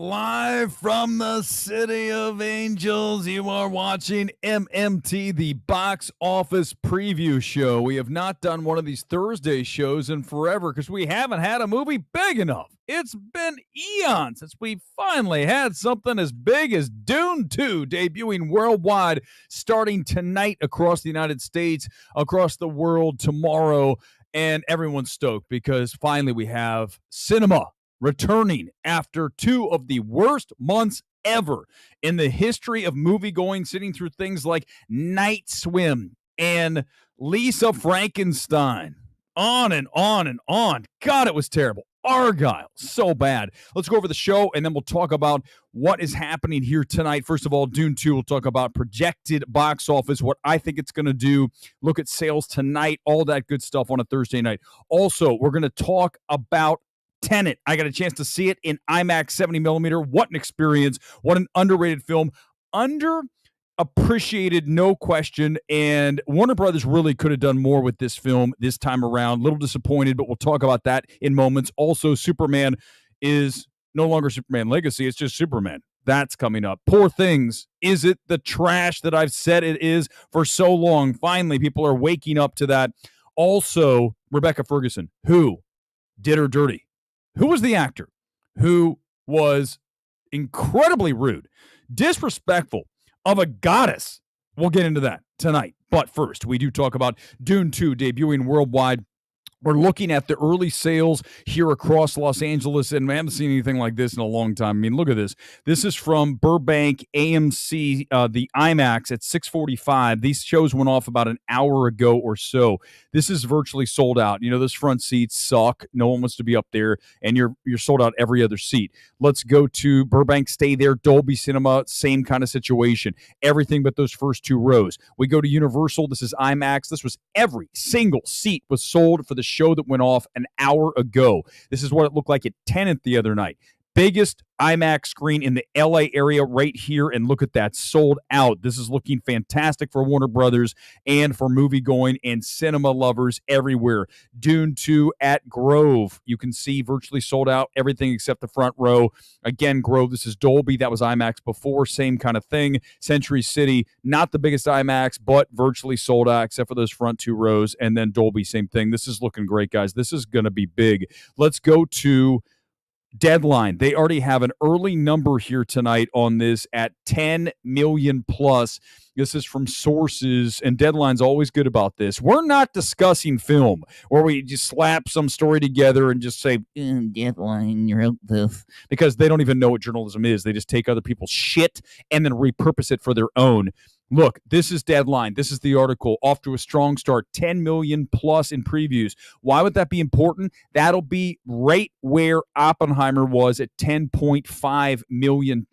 Live from the City of Angels, you are watching MMT, the box office preview show. We have not done one of these Thursday shows in forever because we haven't had a movie big enough. It's been eons since we finally had something as big as Dune 2 debuting worldwide, starting tonight across the United States, across the world tomorrow, and everyone's stoked because finally we have cinema returning after two of the worst months ever in the history of movie-going, sitting through things like Night Swim and Lisa Frankenstein. On and on and on. God, it was terrible. Argyle, so bad. Let's go over the show, and then we'll talk about what is happening here tonight. First of all, Dune 2, we'll talk about projected box office, what I think it's going to do, look at sales tonight, all that good stuff on a Thursday night. Also, we're going to talk about TENET. I got a chance to see it in IMAX 70 millimeter. What an experience. What an underrated film. Underappreciated, no question. And Warner Brothers really could have done more with this film this time around. A little disappointed, but we'll talk about that in moments. Also, Superman is no longer SupermanLegacy. It's just Superman. That's coming up. Poor Things. Is it the trash that I've said it is for so long? Finally, people are waking up to that. Also, Rebecca Ferguson, who did her dirty. Who was the actor who was incredibly rude, disrespectful of a goddess? We'll get into that tonight. But first, we do talk about Dune 2 debuting worldwide. We're looking at the early sales here across Los Angeles, and I haven't seen anything like this in a long time. I mean, look at this. This is from Burbank AMC, the IMAX at 6:45. These shows went off about an hour ago or so. This is virtually sold out. You know, those front seats suck. No one wants to be up there, and you're sold out every other seat. Let's go to Burbank, stay there. Dolby Cinema, same kind of situation. Everything but those first two rows. We go to Universal. This is IMAX. This was every single seat was sold for the show that went off an hour ago. This is what it looked like at TENET the other night. Biggest IMAX screen in the LA area right here, and look at that, sold out. This is looking fantastic for Warner Brothers and for movie-going and cinema lovers everywhere. Dune 2 at Grove. You can see virtually sold out, everything except the front row. Again, Grove, this is Dolby. That was IMAX before, same kind of thing. Century City, not the biggest IMAX, but virtually sold out except for those front two rows. And then Dolby, same thing. This is looking great, guys. This is going to be big. Let's go to Deadline. They already have an early number here tonight on this at 10 million plus. This is from sources, and Deadline's always good about this. We're not discussing film where we just slap some story together and just say, Deadline, you wrote this, because they don't even know what journalism is. They just take other people's shit and then repurpose it for their own. Look, this is Deadline. This is the article. Off to a strong start, 10 million plus in previews. Why would that be important? That'll be right where Oppenheimer was at $10.5 million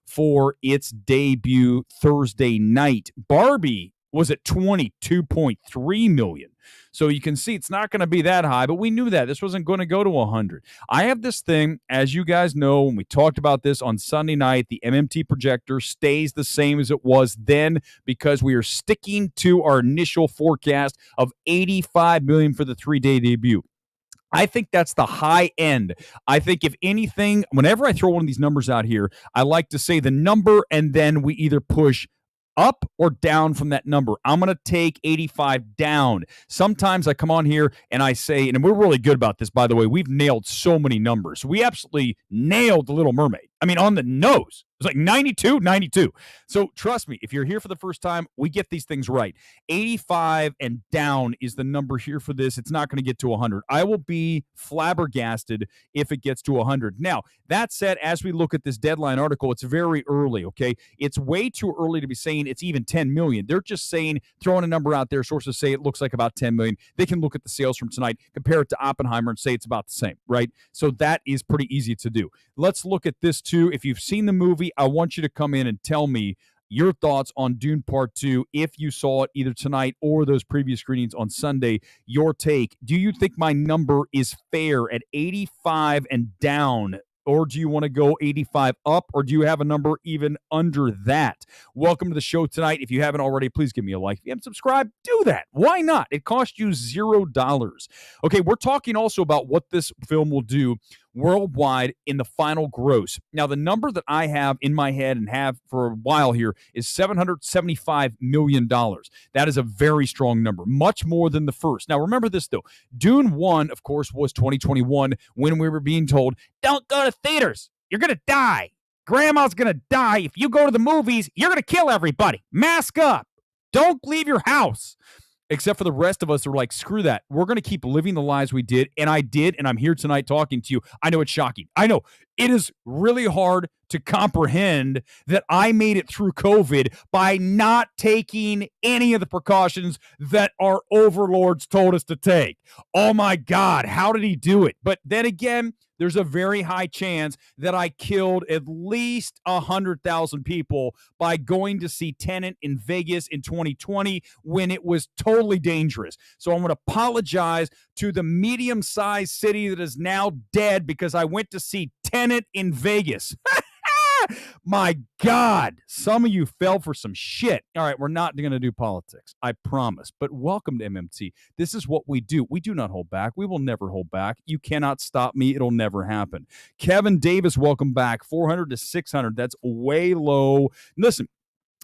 for its debut Thursday night. Barbie was at $22.3 million. So you can see it's not going to be that high, but we knew that. This wasn't going to go to 100. I have this thing, as you guys know, when we talked about this on Sunday night, the MMT projector stays the same as it was then because we are sticking to our initial forecast of 85 million for the 3-day debut. I think that's the high end. I think if anything, whenever I throw one of these numbers out here, I like to say the number and then we either push up or down from that number. I'm going to take 85 down. Sometimes I come on here and I say, and we're really good about this, by the way, we've nailed so many numbers. We absolutely nailed The Little Mermaid. I mean, on the nose. It was like 92, 92. So trust me, if you're here for the first time, we get these things right. 85 and down is the number here for this. It's not going to get to 100. I will be flabbergasted if it gets to 100. Now, that said, as we look at this Deadline article, it's very early, okay? It's way too early to be saying it's even 10 million. They're just saying, throwing a number out there. Sources say it looks like about 10 million. They can look at the sales from tonight, compare it to Oppenheimer, and say it's about the same, right? So that is pretty easy to do. Let's look at this too. If you've seen the movie, I want you to come in and tell me your thoughts on Dune Part 2 if you saw it either tonight or those previous screenings on Sunday. Your take. Do you think my number is fair at 85 and down? Or do you want to go 85 up, or do you have a number even under that? Welcome to the show tonight. If you haven't already, please give me a like. If you haven't subscribed, do that. Why not? It costs you $0. Okay, we're talking also about what this film will do worldwide in the final gross. Now, the number that I have in my head and have for a while here is $775 million. That is a very strong number, much more than the first. Now, remember this, though. Dune 1, of course, was 2021 when we were being told, don't go to theaters. You're going to die. Grandma's going to die. If you go to the movies, you're going to kill everybody. Mask up. Don't leave your house. Except for the rest of us who are like, screw that. We're going to keep living the lives we did. And I did. And I'm here tonight talking to you. I know it's shocking. I know it is really hard to comprehend that I made it through COVID by not taking any of the precautions that our overlords told us to take. Oh my God, how did he do it? But then again, there's a very high chance that I killed at least 100,000 people by going to see Tenet in Vegas in 2020 when it was totally dangerous. So I'm going to apologize to the medium-sized city that is now dead because I went to see Tenet in Vegas. My God, some of you fell for some shit. All right, we're not going to do politics, I promise. But welcome to MMT. This is what we do. We do not hold back. We will never hold back. You cannot stop me. It'll never happen. Kevin Davis, welcome back. 400 to 600. That's way low. Listen,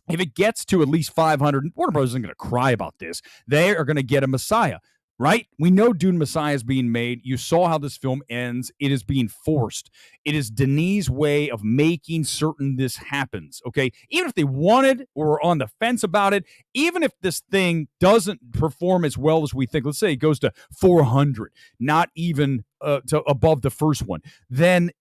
if it gets to at least 500, Warner Bros. Isn't going to cry about this. They are going to get a Messiah. Right? We know Dune Messiah is being made. You saw how this film ends. It is being forced. It is Denis' way of making certain this happens, okay? Even if they wanted or were on the fence about it, even if this thing doesn't perform as well as we think, let's say it goes to 400, not even to above the first one, then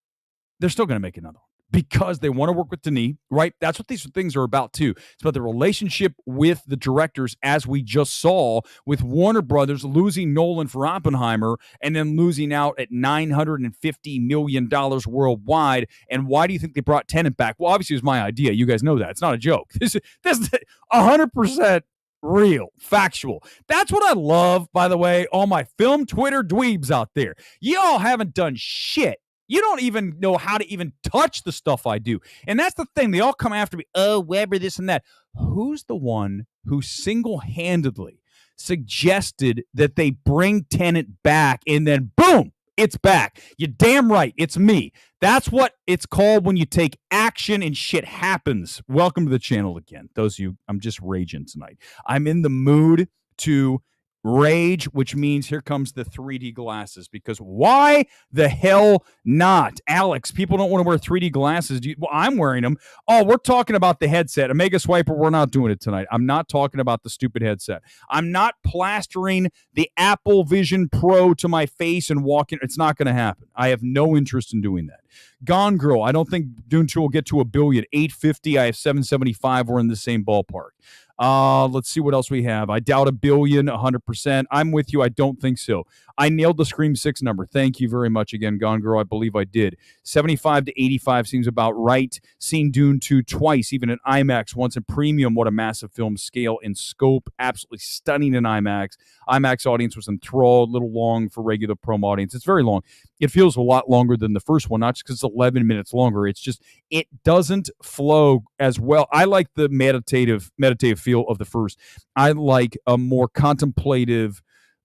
they're still going to make another one. Because they want to work with Denis, right? That's what these things are about, too. It's about the relationship with the directors, as we just saw with Warner Brothers losing Nolan for Oppenheimer and then losing out at $950 million worldwide. And why do you think they brought Tenet back? Well, obviously, it was my idea. You guys know that. It's not a joke. This is 100% real, factual. That's what I love, by the way, all my film Twitter dweebs out there. Y'all haven't done shit. You don't even know how to even touch the stuff I do. And that's the thing. They all come after me. Oh, Weber, this and that. Who's the one who single-handedly suggested that they bring Tenet back and then boom, it's back? You're damn right. It's me. That's what it's called when you take action and shit happens. Welcome to the channel again. Those of you, I'm just raging tonight. I'm in the mood to rage, which means here comes the 3D glasses, because why the hell not? Alex, people don't want to wear 3D glasses. Well, I'm wearing them. Oh, we're talking about the headset. Omega Swiper, we're not doing it tonight. I'm not talking about the stupid headset. I'm not plastering the Apple Vision Pro to my face and walking. It's not going to happen. I have no interest in doing that. Gone Girl, I don't think Dune 2 will get to 1 billion. 850, I have 775. We're in the same ballpark. Let's see what else we have. I doubt 1 billion, 100%. I'm with you. I don't think so. I nailed the Scream 6 number. Thank you very much again, Gone Girl. I believe I did. 75 to 85 seems about right. Seen Dune 2 twice, even in IMAX, once in premium. What a massive film, scale and scope. Absolutely stunning in IMAX. IMAX audience was enthralled, a little long for regular prom audience. It's very long. It feels a lot longer than the first one, not just because it's 11 minutes longer. It's just, it doesn't flow as well. I like the meditative feel of the first. I like a more contemplative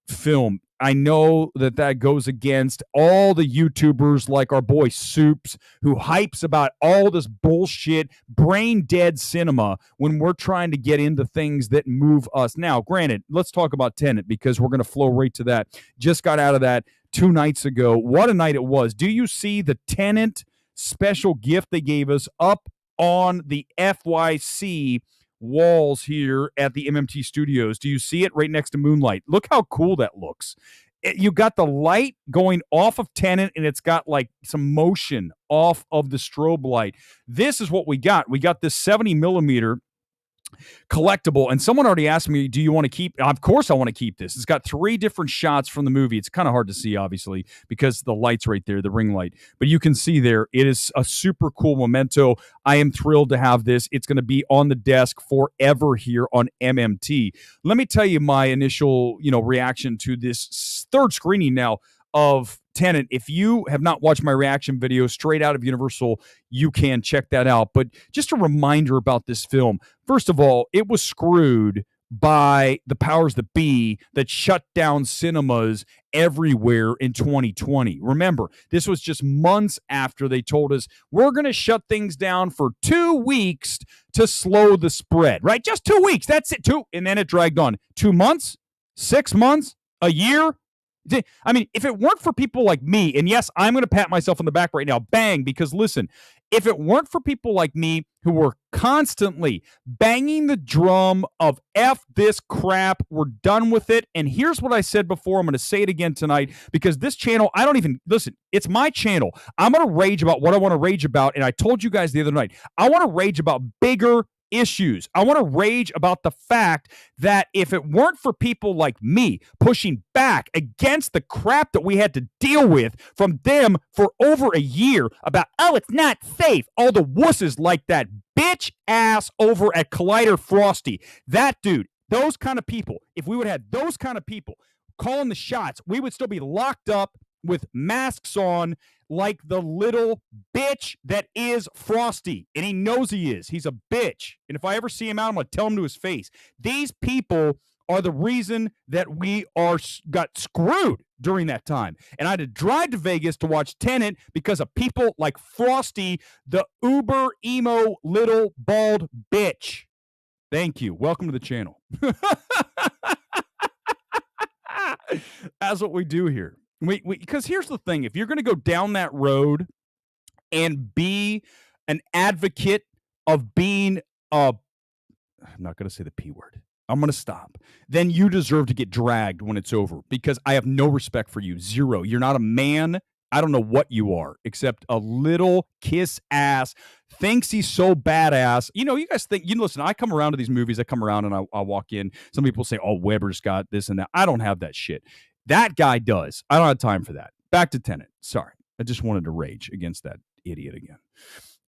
film. I know that goes against all the YouTubers like our boy Soups, who hypes about all this bullshit, brain dead cinema when we're trying to get into things that move us. Now, granted, let's talk about Tenet, because we're going to flow right to that. Just got out of that 2 nights ago. What a night it was. Do you see the Tenet special gift they gave us up on the FYC walls here at the MMT Studios? Do you see it right next to Moonlight? Look how cool that looks. You got the light going off of Tenet, and it's got like some motion off of the strobe light. This is what we got. We got this 70 millimeter collectible, and someone already asked me, do you want to keep? Of course I want to keep this. It's got 3 different shots from the movie. It's kind of hard to see, obviously, because the light's right there, the ring light, but you can see there, it is a super cool memento. I am thrilled to have this. It's going to be on the desk forever here on MMT. Let me tell you my initial, reaction to this third screening now of Tenet. If you have not watched my reaction video straight out of Universal, you can check that out. But just a reminder about this film. First of all, it was screwed by the powers that be that shut down cinemas everywhere in 2020. Remember, this was just months after they told us we're going to shut things down for 2 weeks to slow the spread, right? Just 2 weeks. That's it. And then it dragged on 2 months, 6 months, a year. I mean, if it weren't for people like me, and yes, I'm going to pat myself on the back right now, bang, because listen, if it weren't for people like me who were constantly banging the drum of F this crap, we're done with it. And here's what I said before. I'm going to say it again tonight because this channel, I don't even, listen, it's my channel. I'm going to rage about what I want to rage about. And I told you guys the other night, I want to rage about bigger issues. I want to rage about the fact that if it weren't for people like me pushing back against the crap that we had to deal with from them for over a year about, oh, it's not safe, all the wusses like that bitch ass over at Collider Frosty, that dude, those kind of people, if we would have had those kind of people calling the shots, we would still be locked up with masks on like the little bitch that is Frosty. And he knows he is. He's a bitch. And if I ever see him out, I'm going to tell him to his face. These people are the reason that we got screwed during that time. And I had to drive to Vegas to watch Tenet because of people like Frosty, the uber emo little bald bitch. Thank you. Welcome to the channel. That's what we do here. Because here's the thing. If you're going to go down that road and be an advocate of being I'm not going to say the P word. I'm going to stop. Then you deserve to get dragged when it's over because I have no respect for you. Zero. You're not a man. I don't know what you are except a little kiss ass, thinks he's so badass. You know, you guys think, listen, I come around to these movies. I come around and I walk in. Some people say, oh, Weber's got this and that. I don't have that shit. That guy does. I don't have time for that. Back to Tenet. Sorry. I just wanted to rage against that idiot again.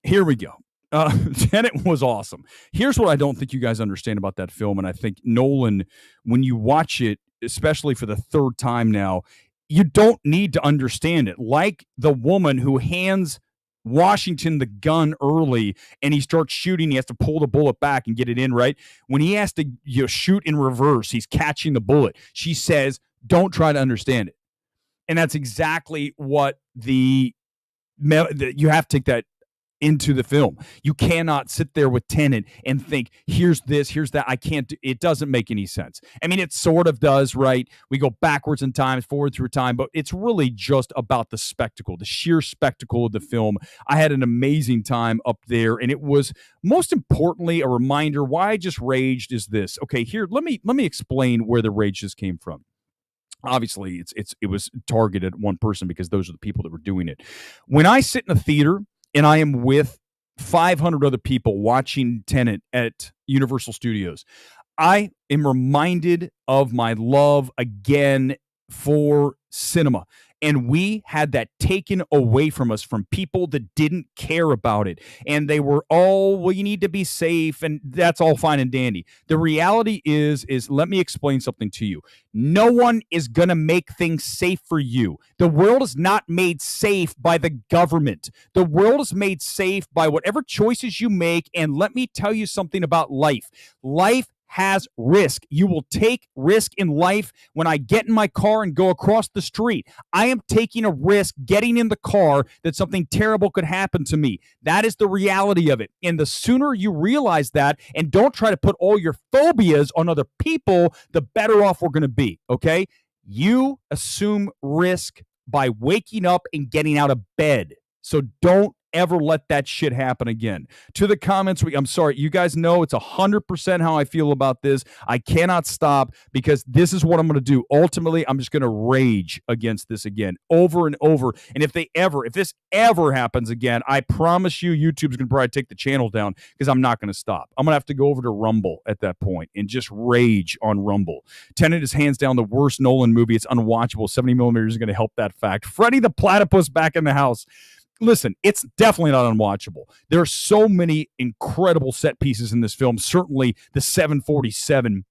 Here we go. Tenet was awesome. Here's what I don't think you guys understand about that film. And I think Nolan, when you watch it, especially for the third time now, you don't need to understand it. Like the woman who hands Washington the gun early and he starts shooting, he has to pull the bullet back and get it in, right? When he has to shoot in reverse, he's catching the bullet. She says, don't try to understand it. And that's exactly what you have to take that into the film. You cannot sit there with Tenet and think, here's this, here's that. I can't do it. Doesn't make any sense. I mean, it sort of does, right? We go backwards in time, forward through time, but it's really just about the spectacle, the sheer spectacle of the film. I had an amazing time up there, and it was most importantly a reminder why I just raged is this. Okay, here, let me explain where the rage just came from. Obviously, it was targeted at one person because those are the people that were doing it. When I sit in a theater and I am with 500 other people watching Tenet at Universal Studios, I am reminded of my love again for cinema. And we had that taken away from us from people that didn't care about it. And they were all, well, you need to be safe. And that's all fine and dandy. The reality is let me explain something to you. No one is going to make things safe for you. The world is not made safe by the government. The world is made safe by whatever choices you make. And let me tell you something about life. Life has risk. You will take risk in life. When I get in my car and go across the street, I am taking a risk getting in the car that something terrible could happen to me. That is the reality of it. And the sooner you realize that and don't try to put all your phobias on other people, the better off we're going to be, okay? You assume risk by waking up and getting out of bed. So don't ever let that shit happen again. To the comments, I'm sorry, you guys know it's 100% how I feel about this. I cannot stop because this is what I'm going to do. Ultimately, I'm just going to rage against this again over and over. And if this ever happens again, I promise you, YouTube's going to probably take the channel down because I'm not going to stop. I'm going to have to go over to Rumble at that point and just rage on Rumble. Tenet is hands down the worst Nolan movie. It's unwatchable. 70mm is going to help that fact. Freddy the Platypus back in the house. Listen, it's definitely not unwatchable. There are so many incredible set pieces in this film. Certainly the 777,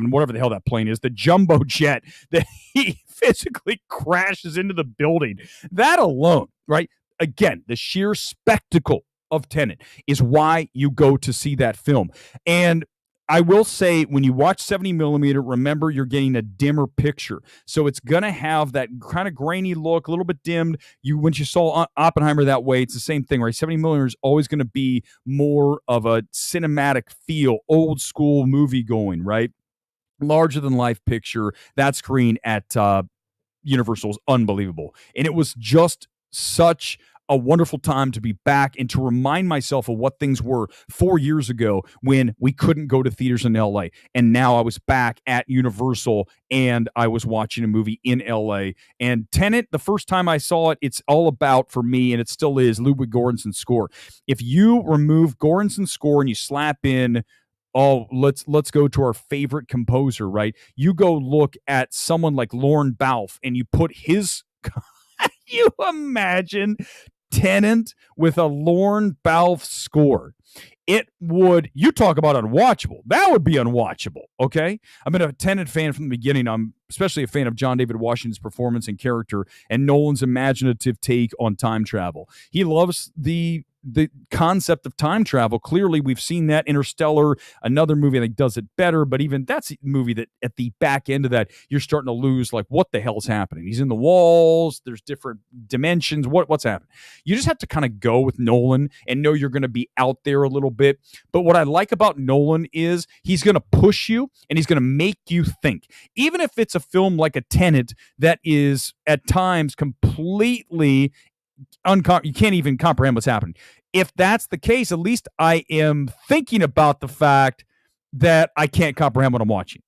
whatever the hell that plane is, the jumbo jet that he physically crashes into the building. That alone, right? Again, the sheer spectacle of Tenet is why you go to see that film. And I will say, when you watch 70 millimeter, remember you're getting a dimmer picture. So it's going to have that kind of grainy look, a little bit dimmed. When you saw Oppenheimer that way, it's the same thing, right? 70 millimeter is always going to be more of a cinematic feel, old school movie going, right? Larger than life picture. That screen at Universal was unbelievable. And it was just such a wonderful time to be back and to remind myself of what things were 4 years ago when we couldn't go to theaters in LA. And now I was back at Universal and I was watching a movie in LA. And Tenet, the first time I saw it, it's all about, for me, and it still is, Ludwig Göransson's score. If you remove Göransson's score and you slap in, oh, let's go to our favorite composer, right? You go look at someone like Lorne Balfe and you put his you imagine Tenet with a Lorne Balfe score. It would, you talk about unwatchable. That would be unwatchable, okay? I've been a Tenet fan from the beginning. I'm especially a fan of John David Washington's performance and character and Nolan's imaginative take on time travel. He loves the concept of time travel. Clearly, we've seen that. Interstellar, another movie that does it better, but even that's a movie that at the back end of that, you're starting to lose, like, what the hell's happening? He's in the walls, there's different dimensions, what's happening? You just have to kind of go with Nolan and know you're going to be out there a little bit. But what I like about Nolan is he's going to push you and he's going to make you think. Even if it's a film like a Tenet that is at times completely you can't even comprehend what's happening. If that's the case, at least I am thinking about the fact that I can't comprehend what I'm watching.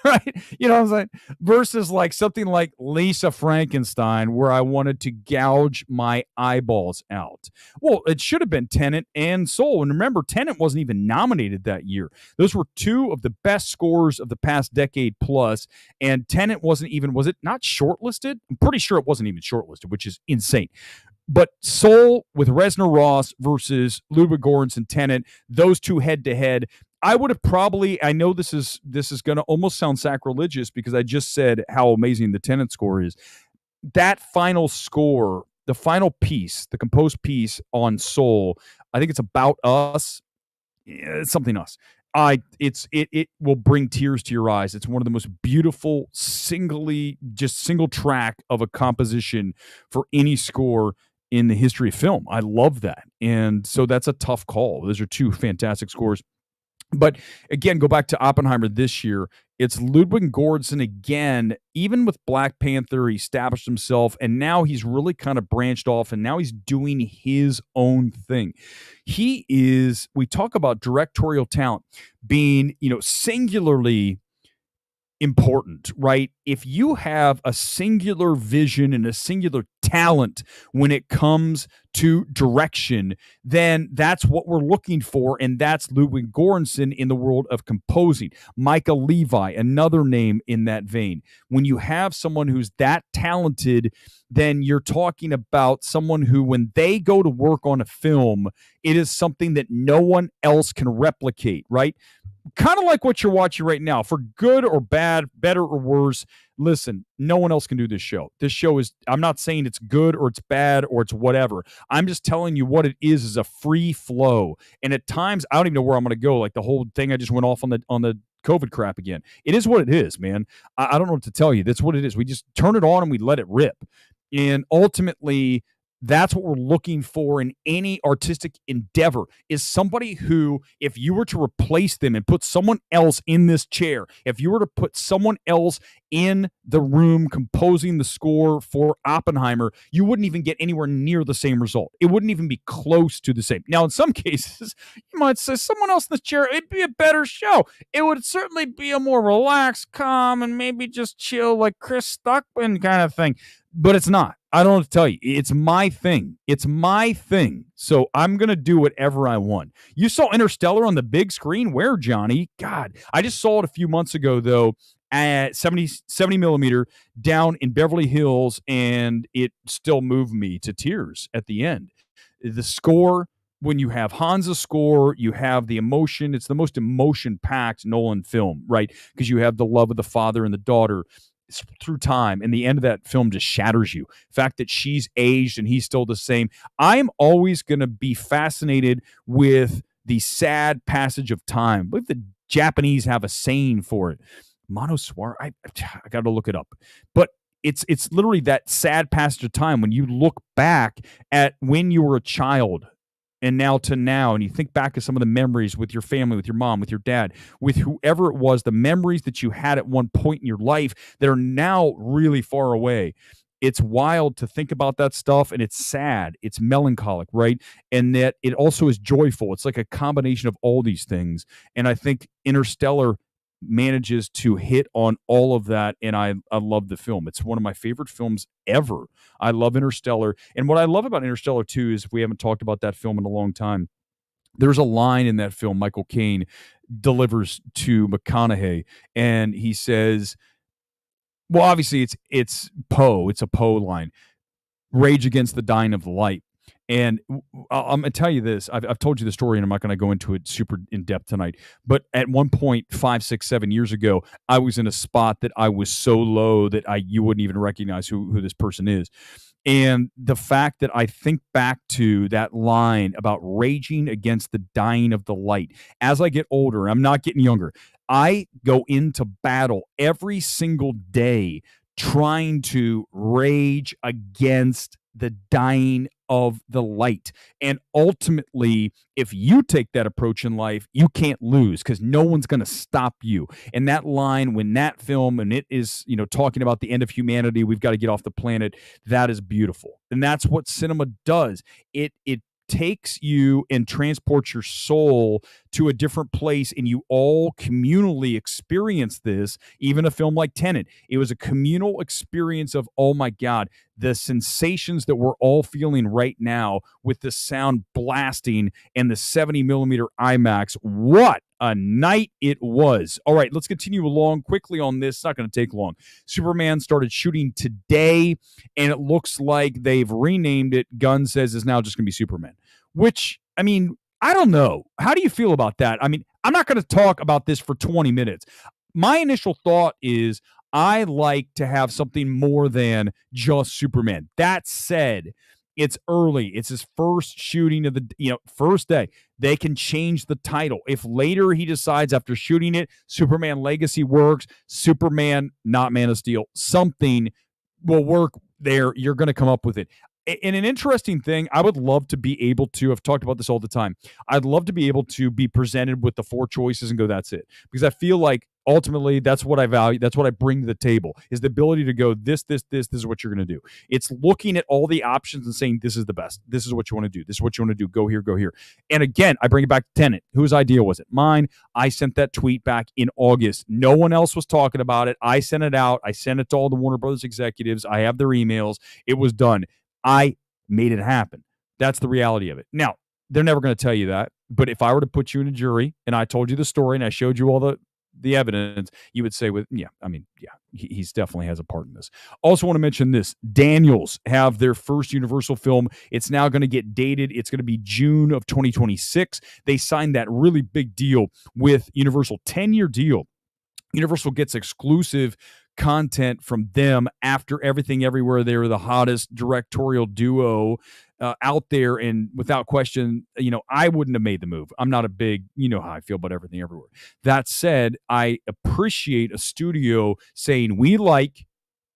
Right? You know what I'm saying? Versus like something like Lisa Frankenstein, where I wanted to gouge my eyeballs out. Well, it should have been Tenet and Soul. And remember, Tenet wasn't even nominated that year. Those were two of the best scores of the past decade plus. And Tenet wasn't even, was it not shortlisted? I'm pretty sure it wasn't even shortlisted, which is insane. But Soul with Reznor Ross versus Ludwig Göransson Tenet, those two head to head, I would have probably, I know this is going to almost sound sacrilegious because I just said how amazing the Tenet score is. That final score, the final piece, the composed piece on Soul, I think it's About Us. It's something else. It will bring tears to your eyes. It's one of the most beautiful single track of a composition for any score in the history of film. I love that. And so that's a tough call. Those are two fantastic scores. But again, go back to Oppenheimer this year. It's Ludwig Göransson again. Even with Black Panther, he established himself, and now he's really kind of branched off, and now he's doing his own thing. He is, we talk about directorial talent being, singularly important, right? If you have a singular vision and a singular talent when it comes to direction, then that's what we're looking for, and that's Ludwig Göransson in the world of composing. Michael Levi, another name in that vein. When you have someone who's that talented, then you're talking about someone who, when they go to work on a film, it is something that no one else can replicate, right? Kind of like what you're watching right now, for good or bad, better or worse. Listen, no one else can do this show. This show is, I'm not saying it's good or it's bad or it's whatever. I'm just telling you what it is a free flow. And at times, I don't even know where I'm going to go. Like the whole thing, I just went off on the COVID crap again. It is what it is, man. I don't know what to tell you. That's what it is. We just turn it on and we let it rip. And ultimately, that's what we're looking for in any artistic endeavor, is somebody who, if you were to replace them and put someone else in this chair, if you were to put someone else in the room composing the score for Oppenheimer, you wouldn't even get anywhere near the same result. It wouldn't even be close to the same. Now, in some cases, you might say someone else in the chair, it'd be a better show. It would certainly be a more relaxed, calm, and maybe just chill, like Chris Stuckman kind of thing. But it's not. I don't know what to tell you. It's my thing. It's my thing. So I'm going to do whatever I want. You saw Interstellar on the big screen? Where, Johnny? God. I just saw it a few months ago, though, at 70 millimeter down in Beverly Hills, and it still moved me to tears at the end. The score, when you have Hansa's score, you have the emotion. It's the most emotion-packed Nolan film, right? Because you have the love of the father and the daughter through time, and the end of that film just shatters you. The fact that she's aged and he's still the same. I'm always going to be fascinated with the sad passage of time. I believe the Japanese have a saying for it. Monoswar. I got to look it up. But it's literally that sad passage of time when you look back at when you were a child and now to now, and you think back to some of the memories with your family, with your mom, with your dad, with whoever it was, the memories that you had at one point in your life that are now really far away. It's wild to think about that stuff, and it's sad. It's melancholic, right? And that it also is joyful. It's like a combination of all these things. And I think Interstellar manages to hit on all of that, and I love the film. It's one of my favorite films ever. I love Interstellar. And what I love about Interstellar, too, is we haven't talked about that film in a long time. There's a line in that film Michael Caine delivers to McConaughey, and he says, well, obviously it's Poe. It's a Poe line. Rage against the dying of the light. And I'm going to tell you this. I've told you the story, and I'm not going to go into it super in depth tonight. But at one point, 5, 6, 7 years ago, I was in a spot that I was so low that you wouldn't even recognize who this person is. And the fact that I think back to that line about raging against the dying of the light, as I get older, I'm not getting younger, I go into battle every single day trying to rage against the dying of the light. And ultimately, if you take that approach in life, you can't lose because no one's going to stop you. And that line, when that film, and it is, talking about the end of humanity, we've got to get off the planet, that is beautiful. And that's what cinema does. It takes you and transports your soul to a different place, and you all communally experience this. Even a film like Tenet, it was a communal experience of, oh my God, the sensations that we're all feeling right now with the sound blasting and the 70 millimeter IMAX. What a night it was. All right, let's continue along quickly on this. It's not going to take long. Superman started shooting today, and it looks like they've renamed it. Gunn says is now just going to be Superman, which, I mean, I don't know. How do you feel about that? I mean, I'm not going to talk about this for 20 minutes. My initial thought is I like to have something more than just Superman. That said, it's early. It's his first shooting of the, first day. They can change the title. If later he decides after shooting it, Superman Legacy works, Superman, not Man of Steel, something will work there. You're going to come up with it. And an interesting thing, I would love to be able to, I've talked about this all the time, I'd love to be able to be presented with the 4 choices and go, that's it. Because I feel like ultimately that's what I value, that's what I bring to the table, is the ability to go, this is what you're going to do. It's looking at all the options and saying, this is the best. This is what you want to do. This is what you want to do. Go here, go here. And again, I bring it back to Tenet. Whose idea was it? Mine. I sent that tweet back in August. No one else was talking about it. I sent it out. I sent it to all the Warner Brothers executives. I have their emails. It was done. I made it happen. That's the reality of it. Now, they're never going to tell you that, but if I were to put you in a jury and I told you the story and I showed you all the evidence, you would say, he's definitely has a part in this. Also want to mention this. Daniels have their first Universal film. It's now going to get dated. It's going to be June of 2026. They signed that really big deal with Universal, 10-year deal. Universal gets exclusive content from them after Everything Everywhere. They were the hottest directorial duo out there, and without question, I wouldn't have made the move. I'm not a big, how I feel about Everything Everywhere. That said, I appreciate a studio saying, we like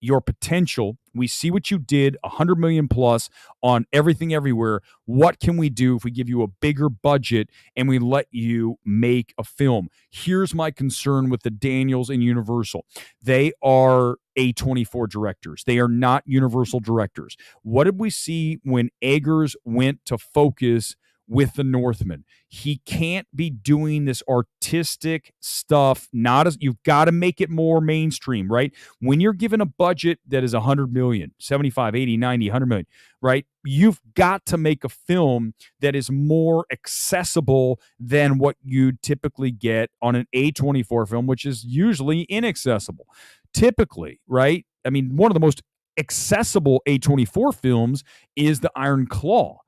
your potential. We see what you did, 100 million plus on Everything Everywhere. What can we do if we give you a bigger budget and we let you make a film? Here's my concern with the Daniels and Universal. They are A24 directors. They are not Universal directors. What did we see when Eggers went to focus with the Northman? He can't be doing this artistic stuff. You've got to make it more mainstream, right? When you're given a budget that is 100 million, 75, 80, 90, 100 million, right? You've got to make a film that is more accessible than what you typically get on an A24 film, which is usually inaccessible. Typically, right? I mean, one of the most accessible A24 films is The Iron Claw.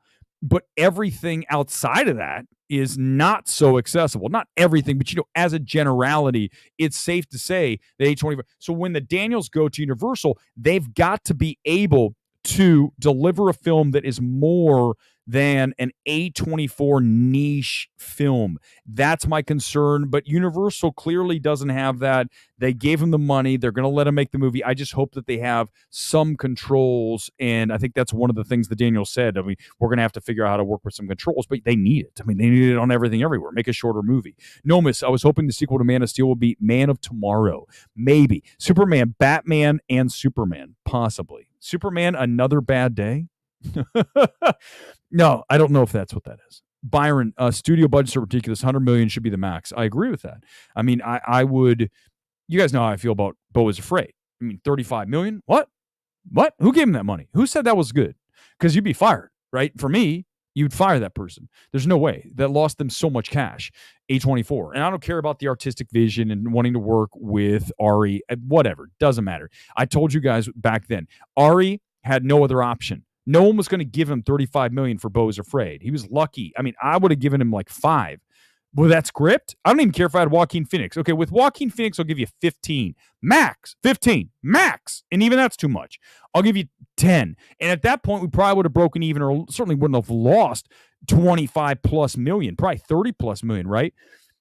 But everything outside of that is not so accessible. Not everything, but as a generality, it's safe to say that A24. So when the Daniels go to Universal, they've got to be able to deliver a film that is more than an A24 niche film. That's my concern, but Universal clearly doesn't have that. They gave him the money. They're going to let him make the movie. I just hope that they have some controls, and I think that's one of the things that Daniel said. I mean, we're going to have to figure out how to work with some controls, but they need it. I mean, they need it on everything everywhere. Make a shorter movie. Nomis, I was hoping the sequel to Man of Steel will be Man of Tomorrow. Maybe. Superman, Batman, and Superman. Possibly. Superman, Another Bad Day? No, I don't know if that's what that is. Byron, studio budgets are ridiculous. 100 million should be the max. I agree with that. I mean, I would, you guys know how I feel about Beau is Afraid. I mean, 35 million? What? Who gave him that money? Who said that was good? Because you'd be fired, right? For me, you'd fire that person. There's no way. That lost them so much cash. A24. And I don't care about the artistic vision and wanting to work with Ari. Whatever. Doesn't matter. I told you guys back then, Ari had no other option. No one was going to give him 35 million for Beau is Afraid. He was lucky. I mean, I would have given him like 5. With that script, I don't even care if I had Joaquin Phoenix. Okay, with Joaquin Phoenix, I'll give you 15. Max. 15. Max. And even that's too much. I'll give you 10. And at that point, we probably would have broken even, or certainly wouldn't have lost 25 plus million, probably 30 plus million, right?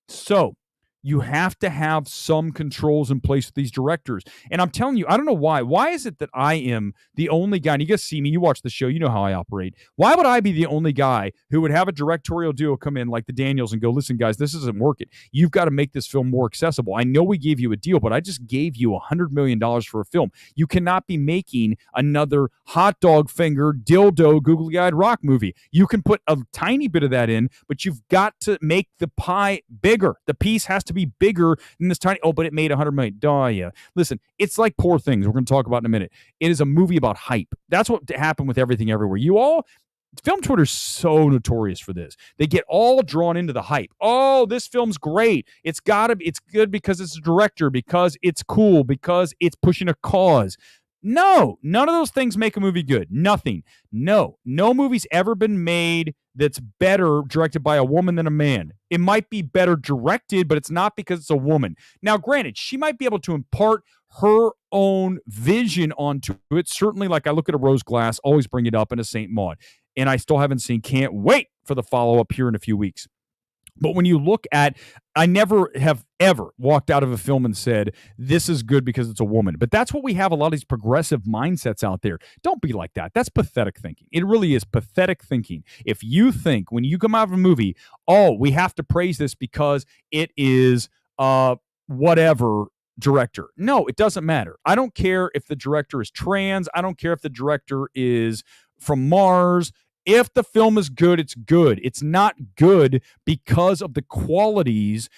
So you have to have some controls in place with these directors. And I'm telling you, I don't know why. Why is it that I am the only guy, and you guys see me, you watch the show, you know how I operate. Why would I be the only guy who would have a directorial duo come in like the Daniels and go, listen, guys, this isn't working. You've got to make this film more accessible. I know we gave you a deal, but I just gave you $100 million for a film. You cannot be making another hot dog finger, dildo, googly-eyed rock movie. You can put a tiny bit of that in, but you've got to make the pie bigger. The piece has to be bigger than this tiny, but it made $100 million. Duh, yeah. Listen, it's like Poor Things. We're going to talk about in a minute. It is a movie about hype. That's what happened with Everything Everywhere. Film Twitter's so notorious for this. They get all drawn into the hype. Oh, this film's great. It's good because it's a director, because it's cool, because it's pushing a cause. No, none of those things make a movie good. Nothing. No movie's ever been made that's better directed by a woman than a man. It might be better directed, but it's not because it's a woman. Now, granted, she might be able to impart her own vision onto it. Certainly, like I look at a Rose Glass, always bring it up, in a Saint Maud. And I still haven't seen, can't wait for the follow-up here in a few weeks. But when you look at, I never have ever walked out of a film and said, this is good because it's a woman. But that's what we have a lot of these progressive mindsets out there. Don't be like that. That's pathetic thinking. It really is pathetic thinking. If you think when you come out of a movie, oh, we have to praise this because it is whatever director. No, it doesn't matter. I don't care if the director is trans. I don't care if the director is from Mars. If the film is good, it's good. It's not good because of the qualities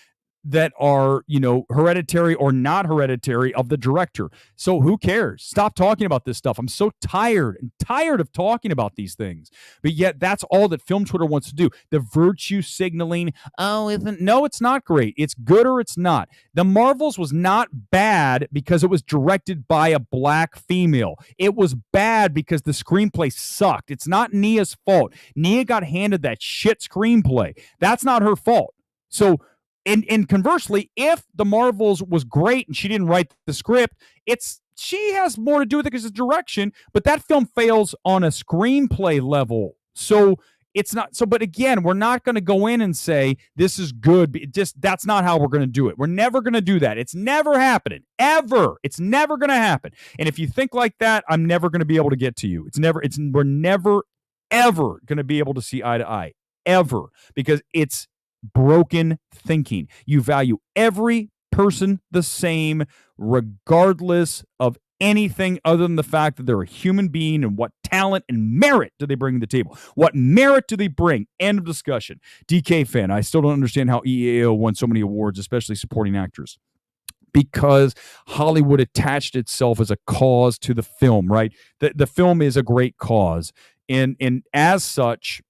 that are, hereditary or not hereditary of the director. So who cares? Stop talking about this stuff. I'm so tired of talking about these things. But yet that's all that Film Twitter wants to do. The virtue signaling. Oh, no, it's not great. It's good or it's not. The Marvels was not bad because it was directed by a black female. It was bad because the screenplay sucked. It's not Nia's fault. Nia got handed that shit screenplay. That's not her fault. So, and conversely, if the Marvels was great and she didn't write the script, she has more to do with it because it's direction, but that film fails on a screenplay level. So it's not so, but again, we're not going to go in and say this is good. That's not how we're going to do it. We're never going to do that. It's never happening. Ever. It's never going to happen. And if you think like that, I'm never going to be able to get to you. We're never, ever going to be able to see eye to eye. Ever. Because it's broken thinking. You value every person the same, regardless of anything other than the fact that they're a human being and what talent and merit do they bring to the table. What merit do they bring? End of discussion. DK fan, I still don't understand how EAO won so many awards, especially supporting actors. Because Hollywood attached itself as a cause to the film, right? The film is a great cause. And as such,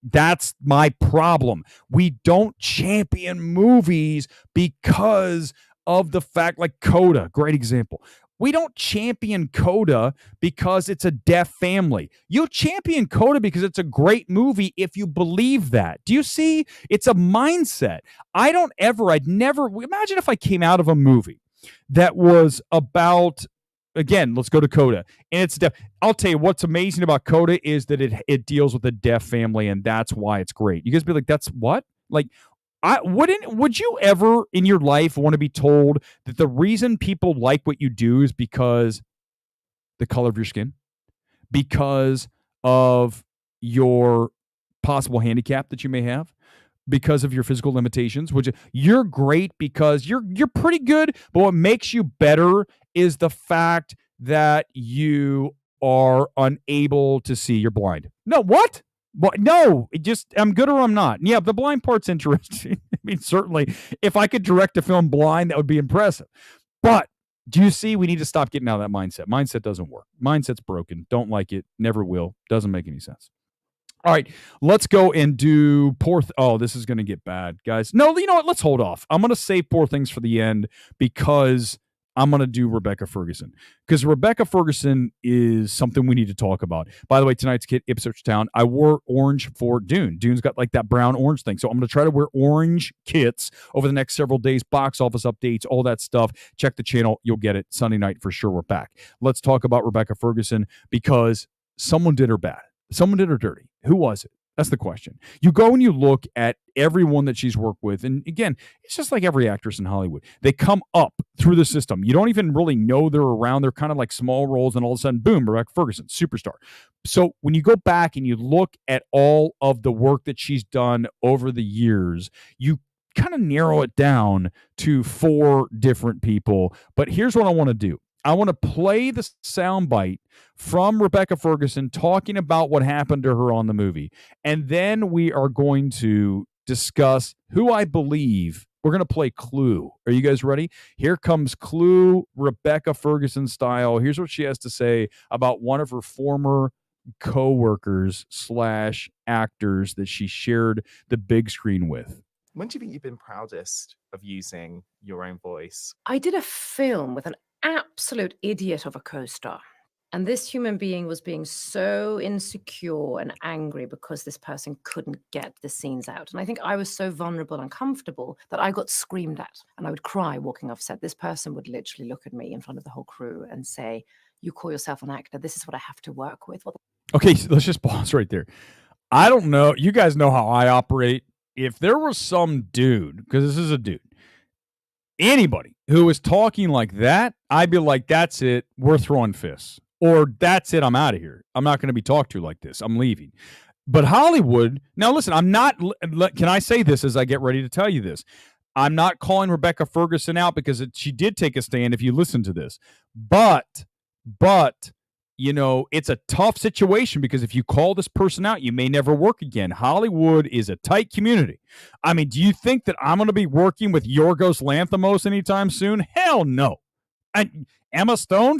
that's my problem. We don't champion movies because of the fact, like Coda, great example. We don't champion Coda because it's a deaf family. You champion Coda because it's a great movie if you believe that. Do you see? It's a mindset. I'd never, imagine if I came out of a movie that was about again, let's go to Coda. And it's deaf. I'll tell you what's amazing about Coda is that it deals with a deaf family, and that's why it's great. You guys be like, that's what? Like, would you ever in your life want to be told that the reason people like what you do is because the color of your skin, because of your possible handicap that you may have, because of your physical limitations? Which you're great because you're pretty good, but what makes you better is the fact that you are unable to see. You're blind. No, what? Well, no, I'm good or I'm not. Yeah, the blind part's interesting. I mean, certainly, if I could direct a film blind, that would be impressive. But do you see, we need to stop getting out of that mindset. Mindset doesn't work. Mindset's broken. Don't like it. Never will. Doesn't make any sense. All right, let's go and do oh, this is going to get bad, guys. No, you know what? Let's hold off. I'm going to save Poor Things for the end because I'm going to do Rebecca Ferguson. Because Rebecca Ferguson is something we need to talk about. By the way, tonight's kid, Ipswich Town, I wore orange for Dune. Dune's got like that brown-orange thing. So I'm going to try to wear orange kits over the next several days. Box office updates, all that stuff. Check the channel. You'll get it. Sunday night for sure. We're back. Let's talk about Rebecca Ferguson because someone did her bad. Someone did her dirty. Who was it? That's the question. You go and you look at everyone that she's worked with. And again, it's just like every actress in Hollywood. They come up through the system. You don't even really know they're around. They're kind of like small roles. And all of a sudden, boom, Rebecca Ferguson, superstar. So when you go back and you look at all of the work that she's done over the years, you kind of narrow it down to 4 different people. But here's what I want to do. I want to play the soundbite from Rebecca Ferguson talking about what happened to her on the movie. And then we are going to discuss who I believe. We're going to play Clue. Are you guys ready? Here comes Clue, Rebecca Ferguson style. Here's what she has to say about one of her former co-workers / actors that she shared the big screen with. When do you think you've been proudest of using your own voice? I did a film with an absolute idiot of a co-star. And this human being was being so insecure and angry because this person couldn't get the scenes out. And I think I was so vulnerable and comfortable that I got screamed at and I would cry walking off set. This person would literally look at me in front of the whole crew and say, "You call yourself an actor. This is what I have to work with." Okay, so let's just pause right there. I don't know. You guys know how I operate. If there was some dude, because this is a dude, anybody who was talking like that, I'd be like, that's it. We're throwing fists. Or that's it. I'm out of here. I'm not going to be talked to like this. I'm leaving. But Hollywood, now listen, I'm not, can I say this as I get ready to tell you this? I'm not calling Rebecca Ferguson out because she did take a stand if you listen to this. But, you know, it's a tough situation because if you call this person out, you may never work again. Hollywood is a tight community. I mean, do you think that I'm going to be working with Yorgos Lanthimos anytime soon? Hell no. And Emma Stone,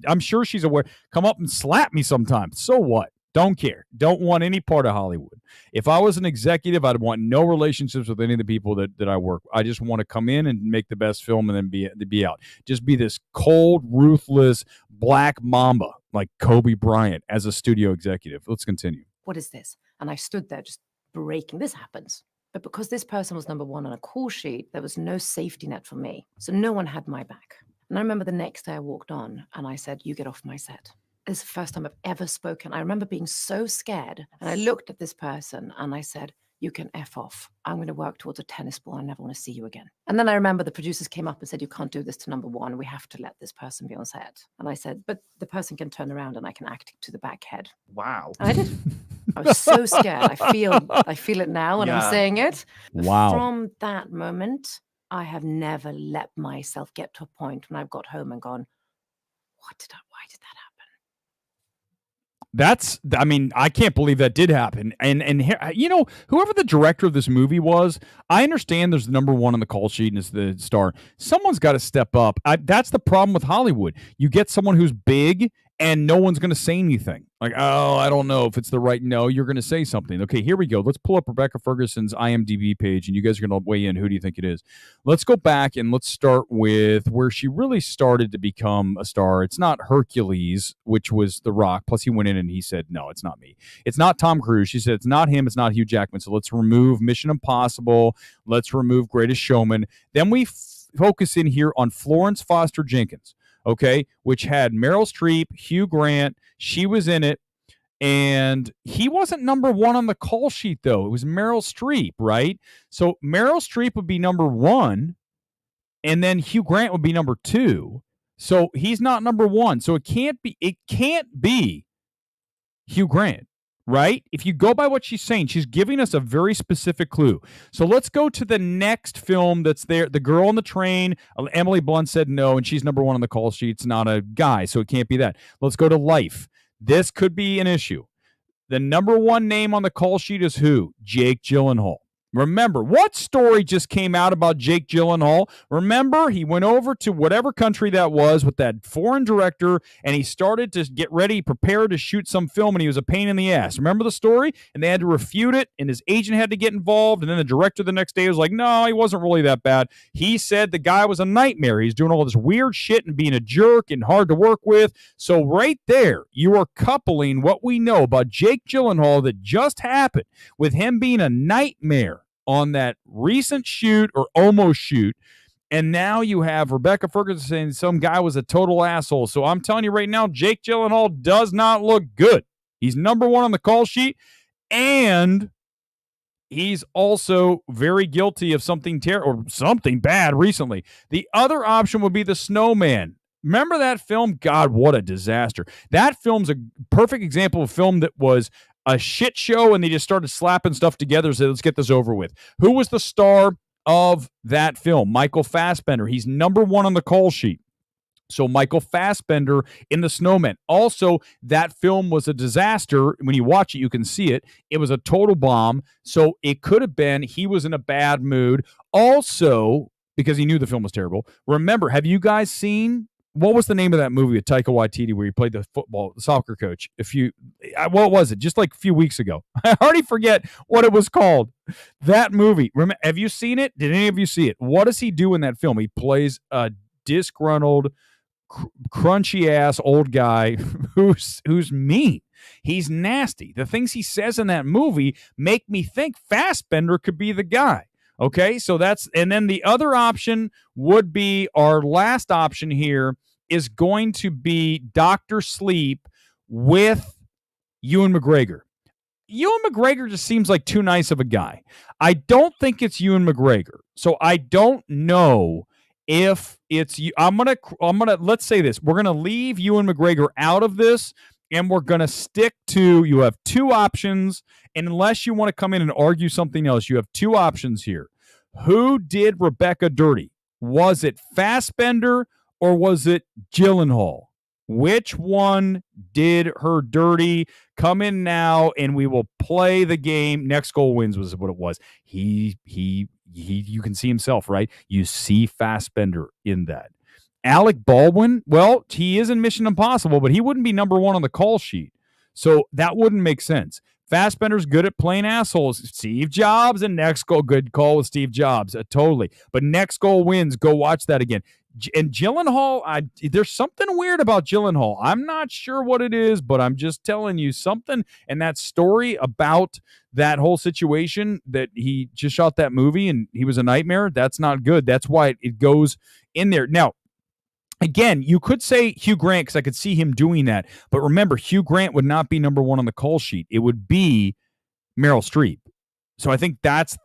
I'm sure she's aware. Come up and slap me sometime. So what? Don't care. Don't want any part of Hollywood. If I was an executive, I'd want no relationships with any of the people that I work with. I just want to come in and make the best film and then be out. Just be this cold, ruthless black mamba like Kobe Bryant as a studio executive. Let's continue. What is this? And I stood there just breaking. This happens. But because this person was number 1 on a call sheet, there was no safety net for me. So no one had my back. And I remember the next day I walked on and I said, "You get off my set." It's the first time I've ever spoken. I remember being so scared. And I looked at this person and I said, "You can F off. I'm going to work towards a tennis ball. I never want to see you again." And then I remember the producers came up and said, "You can't do this to number 1. We have to let this person be on set." And I said, "But the person can turn around and I can act to the back head." Wow. And I did. I was so scared. I feel it now when I'm saying it. Wow. From that moment, I have never let myself get to a point when I've got home and gone, why did that happen? I mean, I can't believe that did happen. And you know, whoever the director of this movie was, I understand there's the number 1 on the call sheet and is the star. Someone's got to step up. That's the problem with Hollywood. You get someone who's big and no one's going to say anything. Like, oh, I don't know if it's the right. No, you're going to say something. Okay, here we go. Let's pull up Rebecca Ferguson's IMDb page, and you guys are going to weigh in. Who do you think it is? Let's go back and let's start with where she really started to become a star. It's not Hercules, which was The Rock. Plus, he went in and he said, no, it's not me. It's not Tom Cruise. She said, it's not him. It's not Hugh Jackman. So let's remove Mission Impossible. Let's remove Greatest Showman. Then we focus in here on Florence Foster Jenkins. okay, which had Meryl Streep, Hugh Grant. She was in it. And he wasn't number one on the call sheet, though. It was Meryl Streep, right? So Meryl Streep would be number one, and then Hugh Grant would be number two. So he's not number one. So it can't be Hugh Grant, right? If you go by what she's saying, she's giving us a very specific clue. So let's go to the next film that's there. The Girl on the Train. Emily Blunt said no, and she's number one on the call sheet. It's not a guy, so it can't be that. Let's go to Life. This could be an issue. The number one name on the call sheet is who? Jake Gyllenhaal. Remember, what story just came out about Jake Gyllenhaal? Remember, he went over to whatever country that was with that foreign director, and he started to get ready, prepare to shoot some film, and he was a pain in the ass. Remember the story? And they had to refute it, and his agent had to get involved, and then the director the next day was like, no, he wasn't really that bad. He said the guy was a nightmare. He's doing all this weird shit and being a jerk and hard to work with. So right there, you are coupling what we know about Jake Gyllenhaal that just happened with him being a nightmare on that recent shoot or almost shoot. And now you have Rebecca Ferguson saying some guy was a total asshole. So I'm telling you right now, Jake Gyllenhaal does not look good. He's number one on the call sheet, and he's also very guilty of something or something bad recently. The other option would be The Snowman. Remember that film? God, what a disaster. That film's a perfect example of a film that was a shit show, and they just started slapping stuff together. So let's get this over with. Who was the star of that film? Michael Fassbender. He's number one on the call sheet. So Michael Fassbender in The Snowman. Also, that film was a disaster. When you watch it, you can see it. It was a total bomb. So it could have been he was in a bad mood. Also, because he knew the film was terrible. Remember, have you guys seen, what was the name of that movie with Taika Waititi where he played the soccer coach? What was it? Just like a few weeks ago. I already forget what it was called. That movie. Have you seen it? Did any of you see it? What does he do in that film? He plays a disgruntled, crunchy-ass old guy who's mean. He's nasty. The things he says in that movie make me think Fassbender could be the guy. Okay, so and then the other option would be, our last option here is going to be Dr. Sleep with Ewan McGregor. Ewan McGregor just seems like too nice of a guy. I don't think it's Ewan McGregor. So I don't know if it's you. I'm gonna let's say this. We're gonna leave Ewan McGregor out of this, and we're gonna stick to, you have two options, and unless you want to come in and argue something else, you have two options here. Who did Rebecca dirty? Was it Fassbender or was it Gyllenhaal? Which one did her dirty? Come in now, and we will play the game. Next goal wins was what it was. You can see himself, right? You see Fassbender in that. Alec Baldwin, well, he is in Mission Impossible, but he wouldn't be number one on the call sheet. So that wouldn't make sense. Fassbender's good at playing assholes. Steve Jobs and Next Goal, good call with Steve Jobs, totally. But Next Goal wins. Go watch that again. And Gyllenhaal, there's something weird about Gyllenhaal. I'm not sure what it is, but I'm just telling you something. And that story about that whole situation that he just shot that movie and he was a nightmare, that's not good. That's why it goes in there. Now, again, you could say Hugh Grant because I could see him doing that. But remember, Hugh Grant would not be number one on the call sheet. It would be Meryl Streep. So I think that's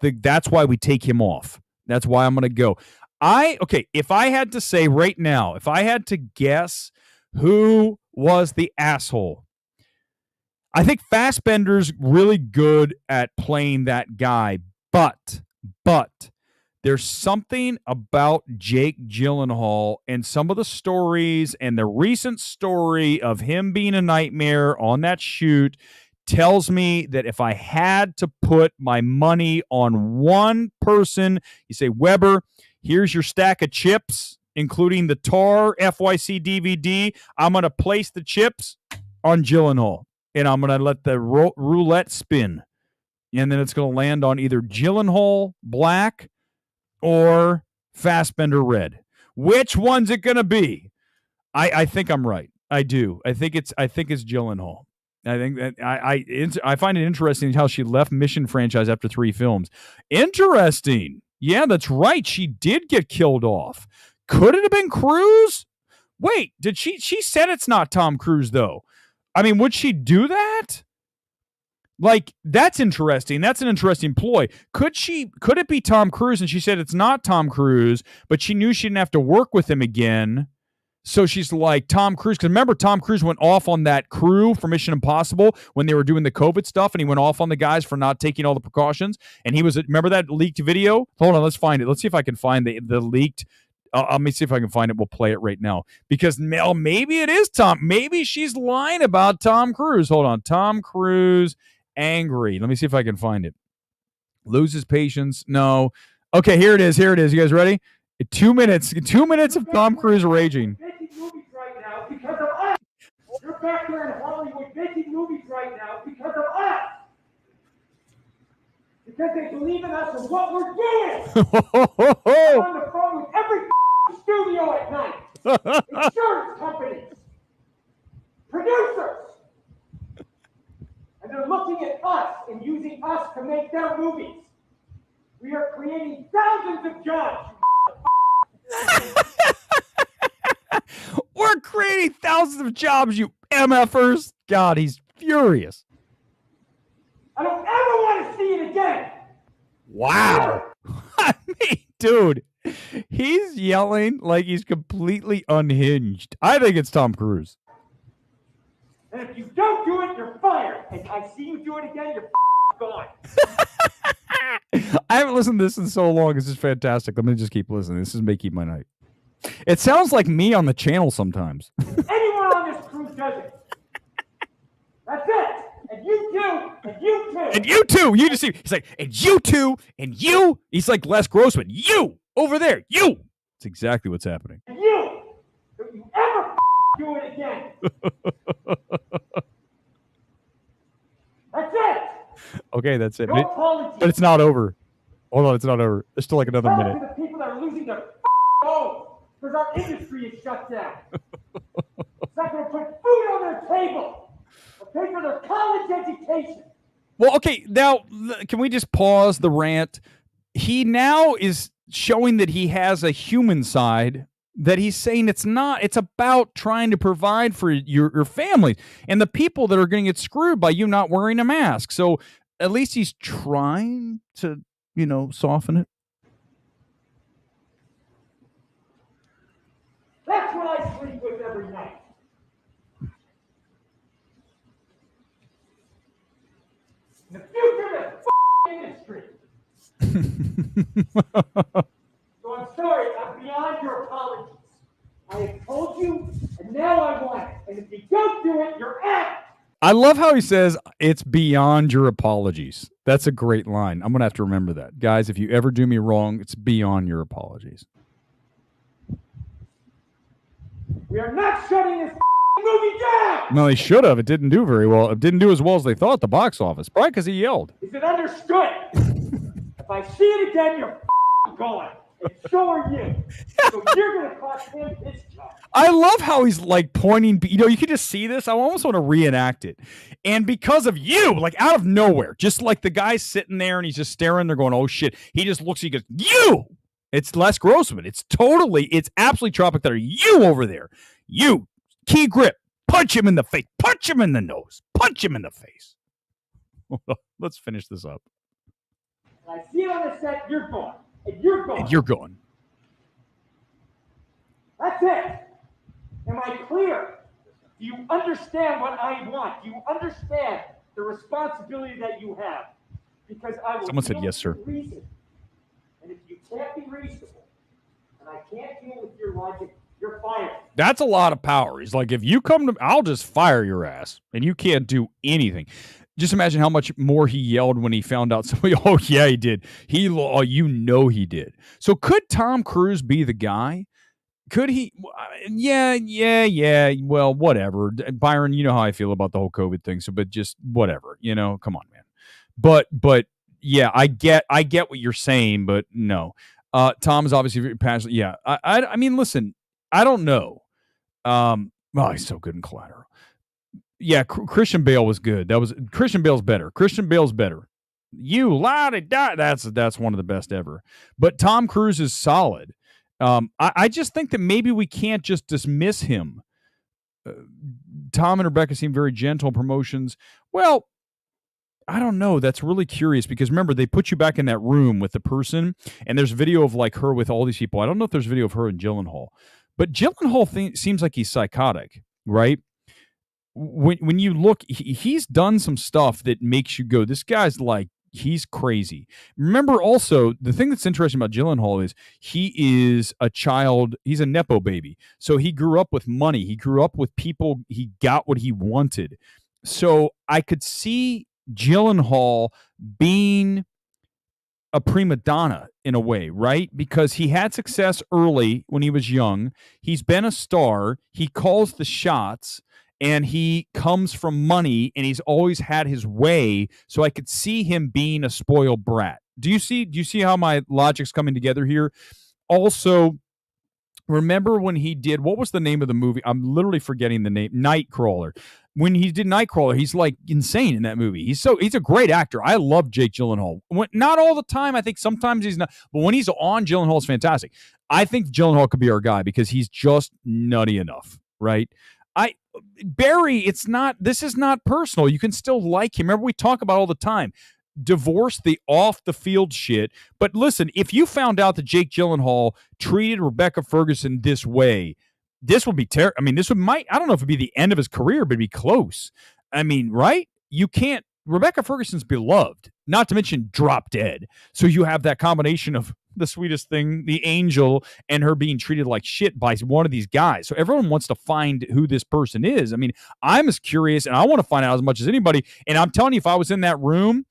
why we take him off. That's why I'm going to go. If I had to say right now, if I had to guess who was the asshole, I think Fassbender's really good at playing that guy. But there's something about Jake Gyllenhaal and some of the stories, and the recent story of him being a nightmare on that shoot tells me that if I had to put my money on one person, you say, Weber, here's your stack of chips, including the Tar FYC DVD. I'm going to place the chips on Gyllenhaal, and I'm going to let the roulette spin. And then it's going to land on either Gyllenhaal black or Fassbender red. Which one's it going to be? I think I'm right. I do. I think it's Gyllenhaal. I think that I find it interesting how she left Mission franchise after 3 films. Interesting. Yeah, that's right. She did get killed off. Could it have been Cruise? Wait, did she said it's not Tom Cruise though. I mean, would she do that? Like, that's interesting. That's an interesting ploy. Could it be Tom Cruise? And she said it's not Tom Cruise, but she knew she didn't have to work with him again. So she's like, Tom Cruise, because remember, Tom Cruise went off on that crew for Mission Impossible when they were doing the COVID stuff, and he went off on the guys for not taking all the precautions. And he was, remember that leaked video? Hold on, let's find it. Let's see if I can find the leaked. Let me see if I can find it. We'll play it right now. Because maybe it is Tom. Maybe she's lying about Tom Cruise. Hold on. Tom Cruise angry. Let me see if I can find it. Loses patience. No. Okay, here it is. Here it is. You guys ready? 2 minutes. 2 minutes of Tom Cruise raging. Movies right now because of us. You're back there in Hollywood making movies right now because of us. Because they believe in us and what we're doing. I'm on the phone with every studio at night. Insurance companies. Producers. And they're looking at us and using us to make their movies. We are creating thousands of jobs. We're creating thousands of jobs, you MFers. God, he's furious. I don't ever want to see it again. Wow. I mean, dude, he's yelling like he's completely unhinged. I think it's Tom Cruise. And if you don't do it, you're fired. And I see you do it again, you're gone. I haven't listened to this in so long. This is fantastic. Let me just keep listening. This is making my night. It sounds like me on the channel sometimes. Anyone on this crew does it. That's it. And you too. And you too. And you too. You just see. He's like, and you too. And you. He's like Les Grossman. You over there. You. It's exactly what's happening. And you. Don't you ever do it again. That's it. Okay, that's it. No apology. But it's not over. Hold on, it's not over. There's still like another minute. To the people that are losing their homes because our industry is shut down. It's not going to put food on their table or pay for their college education. Well, okay, now, can we just pause the rant? He now is showing that he has a human side that he's saying it's not. It's about trying to provide for your family and the people that are going to get screwed by you not wearing a mask. So at least he's trying to, soften it. That's what I sleep with every night. The future of the industry. So I'm sorry, I'm beyond your apologies. I have told you, and now I want it. And if you don't do it, you're out. I love how he says it's beyond your apologies. That's a great line. I'm going to have to remember that. Guys, if you ever do me wrong, it's beyond your apologies. We are not shutting this movie down. No, they should have. It didn't do very well. It didn't do as well as they thought at the box office. Probably because he yelled. Is it understood? If I see it again, you're gone. And so are you. So you're going to cost him his job. I love how he's like pointing. You can just see this. I almost want to reenact it. And because of you, like out of nowhere, just like the guy's sitting there and he's just staring there going, oh shit. He just looks, he goes, you. It's Les Grossman. It's absolutely Tropic Thunder. You over there. You. Key grip. Punch him in the face. Punch him in the nose. Punch him in the face. Let's finish this up. I see it on the set. You're gone. And you're gone. And you're gone. That's it. Am I clear? Do you understand what I want? Do you understand the responsibility that you have? Because I will. Someone said yes, sir. Reason. And if you can't be reasonable, and I can't deal with your logic, you're fired. That's a lot of power. He's like, if you come to, I'll just fire your ass, and you can't do anything. Just imagine how much more he yelled when he found out somebody. Oh yeah, he did. He did. So could Tom Cruise be the guy? Could he? Yeah. Well, whatever. Byron, you know how I feel about the whole COVID thing. So, but just whatever. Come on, man. But yeah, I get what you're saying, but no. Tom is obviously very passionate. Yeah, I mean, listen, I don't know. He's so good in Collateral. Yeah, Christian Bale was good. Christian Bale's better. You la-di-da. That's one of the best ever. But Tom Cruise is solid. I just think that maybe we can't just dismiss him. Tom and Rebecca seem very gentle promotions. Well, I don't know. That's really curious because remember, they put you back in that room with the person, and there's video of like her with all these people. I don't know if there's video of her and Gyllenhaal, but Gyllenhaal seems like he's psychotic, right? When you look, he's done some stuff that makes you go, this guy's like, he's crazy. Remember also, the thing that's interesting about Gyllenhaal is he is a child. He's a Nepo baby. So he grew up with money. He grew up with people. He got what he wanted. So I could see Gyllenhaal being a prima donna in a way, right? Because he had success early when he was young. He's been a star. He calls the shots. And he comes from money, and he's always had his way. So I could see him being a spoiled brat. Do you see how my logic's coming together here? Also, remember when he did, what was the name of the movie? I'm literally forgetting the name. Nightcrawler. When he did Nightcrawler, he's like insane in that movie. He's a great actor. I love Jake Gyllenhaal. Not all the time. I think sometimes he's not. But when he's on, Gyllenhaal's fantastic. I think Gyllenhaal could be our guy because he's just nutty enough, right? Barry, this is not personal. You can still like him. Remember, we talk about all the time. Divorce the off-the-field shit. But listen, if you found out that Jake Gyllenhaal treated Rebecca Ferguson this way, this would be terrible. I mean, I don't know if it'd be the end of his career, but it'd be close. I mean, right? You can't. Rebecca Ferguson's beloved, not to mention drop dead. So you have that combination of the sweetest thing, the angel, and her being treated like shit by one of these guys. So everyone wants to find who this person is. I mean, I'm as curious, and I want to find out as much as anybody. And I'm telling you, if I was in that room,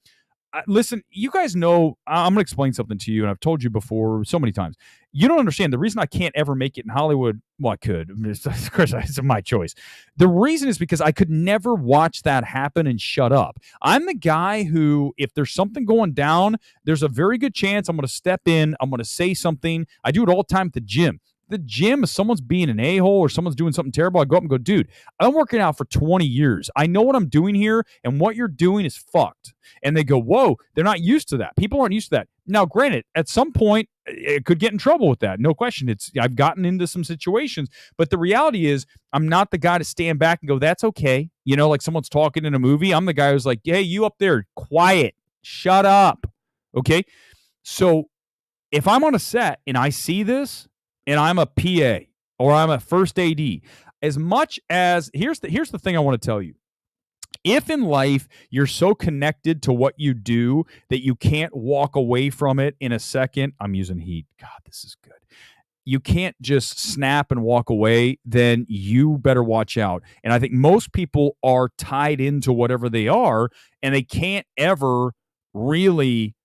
listen, you guys know, I'm going to explain something to you, and I've told you before so many times. You don't understand. The reason I can't ever make it in Hollywood, well, I could. Of course, it's my choice. The reason is because I could never watch that happen and shut up. I'm the guy who, if there's something going down, there's a very good chance I'm going to step in. I'm going to say something. I do it all the time at the gym. The gym, if someone's being an a-hole or someone's doing something terrible, I go up and go, dude, I'm working out for 20 years. I know what I'm doing here, and what you're doing is fucked. And they go, whoa, they're not used to that. People aren't used to that. Now, granted, at some point, it could get in trouble with that. No question. I've gotten into some situations, but the reality is I'm not the guy to stand back and go, that's okay. You know, like someone's talking in a movie. I'm the guy who's like, hey, you up there, quiet, shut up. Okay. So if I'm on a set and I see this, and I'm a PA or I'm a first AD, as much as here's the thing I want to tell you. If in life you're so connected to what you do that you can't walk away from it in a second, I'm using heat. God, this is good. You can't just snap and walk away, then you better watch out. And I think most people are tied into whatever they are, and they can't ever really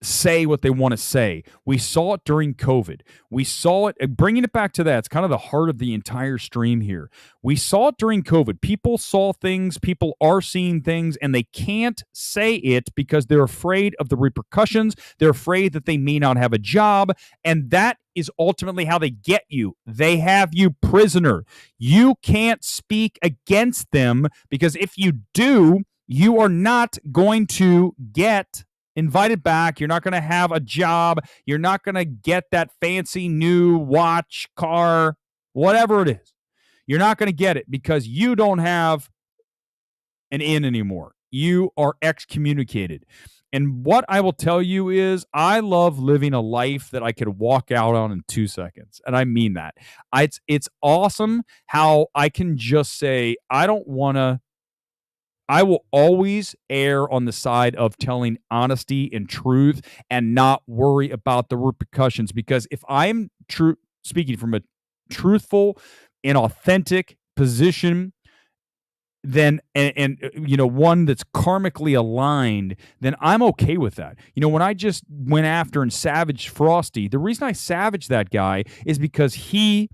say what they want to say. We saw it during COVID. We saw it, bringing it back to that, it's kind of the heart of the entire stream here. We saw it during COVID. People saw things, people are seeing things, and they can't say it because they're afraid of the repercussions. They're afraid that they may not have a job, and that is ultimately how they get you. They have you prisoner. You can't speak against them because if you do, you are not going to get invited back. You're not going to have a job. You're not going to get that fancy new watch, car, whatever it is. You're not going to get it because you don't have an in anymore. You are excommunicated. And what I will tell you is I love living a life that I could walk out on in 2 seconds. And I mean that. It's awesome how I can just say, I will always err on the side of telling honesty and truth and not worry about the repercussions. Because if I'm speaking from a truthful and authentic position, then and you know, one that's karmically aligned, then I'm okay with that. You know, when I just went after and savaged Frosty, the reason I savaged that guy is because he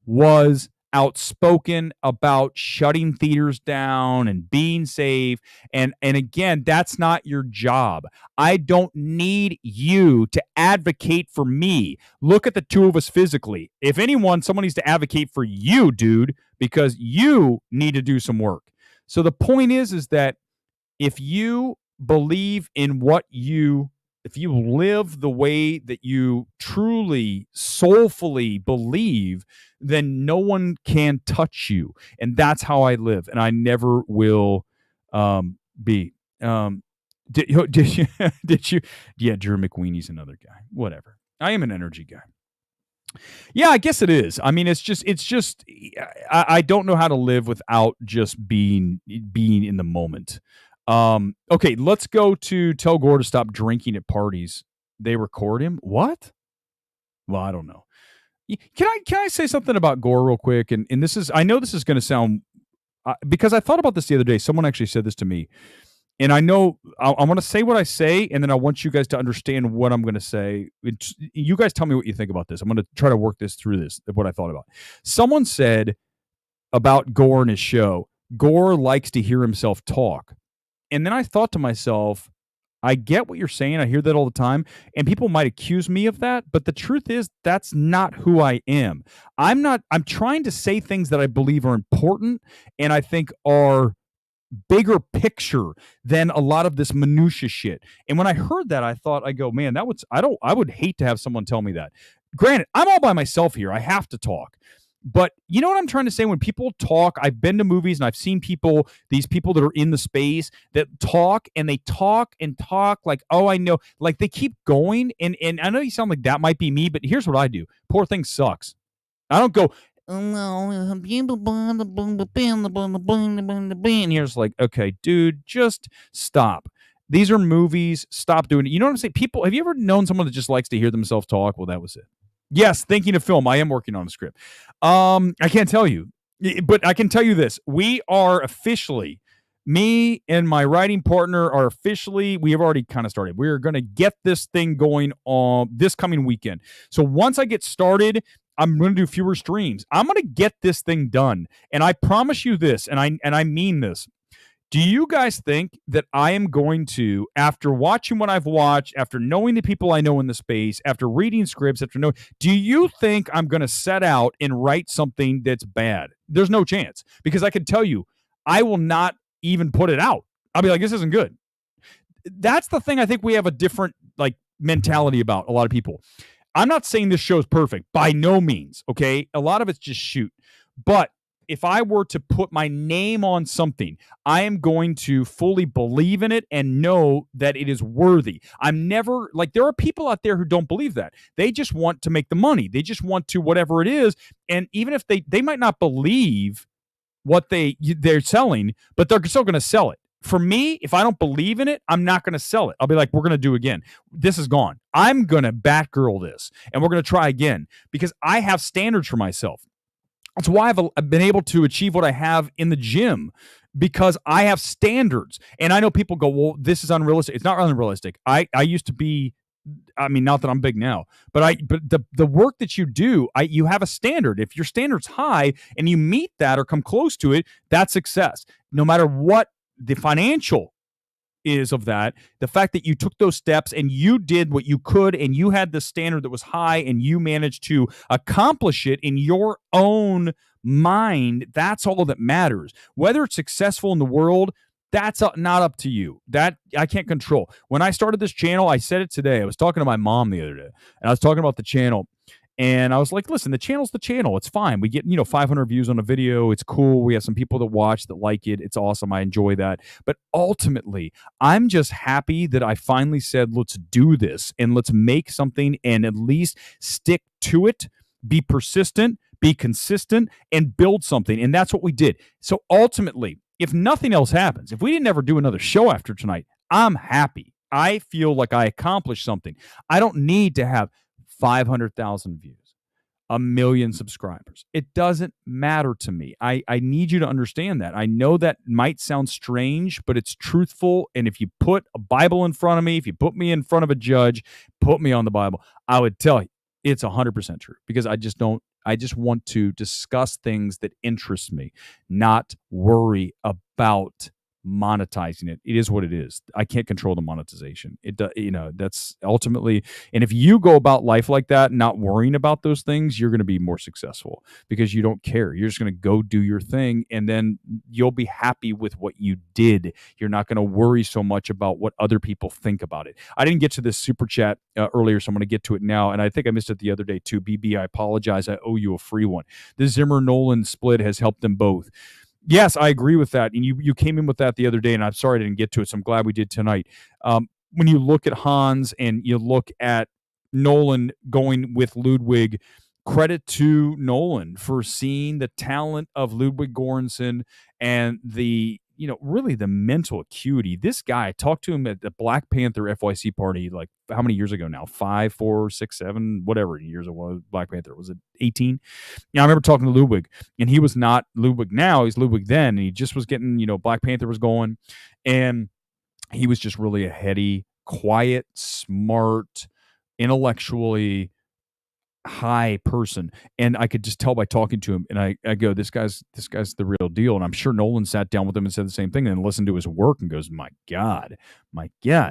was outspoken about shutting theaters down and being safe. And again, that's not your job. I don't need you to advocate for me. Look at the two of us physically. If anyone, someone needs to advocate for you, dude, because you need to do some work. So the point is that if you believe in what you if you live the way that you truly, soulfully believe, then no one can touch you. And that's how I live, and I never will be. Did you? Did you? Yeah, Drew McWeeney's another guy. Whatever. I am an energy guy. Yeah, I guess it is. I mean, it's just. I don't know how to live without just being in the moment. Okay, let's go to tell Gore to stop drinking at parties. They record him. What? Well, I don't know. Can I say something about Gore real quick? And this is, I know this is going to sound, because I thought about this the other day. Someone actually said this to me, and I know I want to say what I say, and then I want you guys to understand what I'm going to say. You guys tell me what you think about this. I'm going to try to work this through this, what I thought about. Someone said about Gore and his show, Gore likes to hear himself talk. And then I thought to myself, I get what you're saying. I hear that all the time. And people might accuse me of that. But the truth is, that's not who I am. I'm trying to say things that I believe are important and I think are bigger picture than a lot of this minutia shit. And when I heard that, I go, man, I would hate to have someone tell me that. Granted, I'm all by myself here. I have to talk. But you know what I'm trying to say? When people talk, I've been to movies and I've seen these people that are in the space that talk and they talk and talk like, oh, I know. Like they keep going. And I know you sound like that might be me, but here's what I do. Poor thing sucks. I don't go, and here's like, okay, dude, just stop. These are movies. Stop doing it. You know what I'm saying? People, have you ever known someone that just likes to hear themselves talk? Well, that was it. Yes, thinking of film. I am working on a script. I can't tell you, but I can tell you this. We are officially, me and my writing partner are officially, we have already kind of started. We're going to get this thing going on this coming weekend. So once I get started, I'm going to do fewer streams. I'm going to get this thing done. And I promise you this, and I mean this. Do you guys think that I am going to, after watching what I've watched, after knowing the people I know in the space, after reading scripts, do you think I'm going to set out and write something that's bad? There's no chance, because I can tell you, I will not even put it out. I'll be like, this isn't good. That's the thing I think we have a different mentality about, a lot of people. I'm not saying this show's perfect, by no means, okay? A lot of it's just shoot. But if I were to put my name on something, I am going to fully believe in it and know that it is worthy. I'm never, there are people out there who don't believe that. They just want to make the money. They just want to whatever it is. And even if they might not believe what they're selling, but they're still going to sell it. For me, if I don't believe in it, I'm not going to sell it. I'll be like, we're going to do again. This is gone. I'm going to Batgirl this, and we're going to try again, because I have standards for myself. That's why I've been able to achieve what I have in the gym, because I have standards. And I know people go, well, this is unrealistic. It's not unrealistic. I used to be, I mean, not that I'm big now, but the work that you do, you have a standard. If your standard's high and you meet that or come close to it, that's success. No matter what the financial is of that, the fact that you took those steps and you did what you could and you had the standard that was high and you managed to accomplish it in your own mind, that's all that matters. Whether it's successful in the world, that's not up to you. That I can't control. When I started this channel, I said it today. I was talking to my mom the other day, and I was talking about the channel. And I was like, listen, the channel's the channel. It's fine. We get, 500 views on a video. It's cool. We have some people that watch that like it. It's awesome. I enjoy that. But ultimately, I'm just happy that I finally said, let's do this and let's make something and at least stick to it, be persistent, be consistent, and build something. And that's what we did. So ultimately, if nothing else happens, if we didn't ever do another show after tonight, I'm happy. I feel like I accomplished something. I don't need to have 500,000 views, 1 million subscribers. It doesn't matter to me. I need you to understand that. I know that might sound strange, but it's truthful. And if you put a Bible in front of me, if you put me in front of a judge, put me on the Bible, I would tell you it's 100% true, because I just want to discuss things that interest me, not worry about monetizing it. It is what it is. I can't control the monetization. That's ultimately, and if you go about life like that, not worrying about those things, you're going to be more successful because you don't care. You're just going to go do your thing, and then you'll be happy with what you did. You're not going to worry so much about what other people think about it. I didn't get to this super chat earlier, so I'm going to get to it now, and I think I missed it the other day too. BB, I apologize. I owe you a free one. The Zimmer-Nolan split has helped them both. Yes, I agree with that. And you came in with that the other day, and I'm sorry I didn't get to it, so I'm glad we did tonight. When you look at Hans and you look at Nolan going with Ludwig, credit to Nolan for seeing the talent of Ludwig Göransson and the, really the mental acuity. This guy, I talked to him at the Black Panther FYC party, like how many years ago now? 5, 4, 6, 7, whatever years it was. Black Panther, was it 18? Yeah, I remember talking to Ludwig, and he was not Ludwig now. He's Ludwig then, and he just was getting, Black Panther was going, and he was just really a heady, quiet, smart, intellectually high person, and I could just tell by talking to him, and I go, this guy's the real deal. And I'm sure Nolan sat down with him and said the same thing, and listened to his work and goes, my God,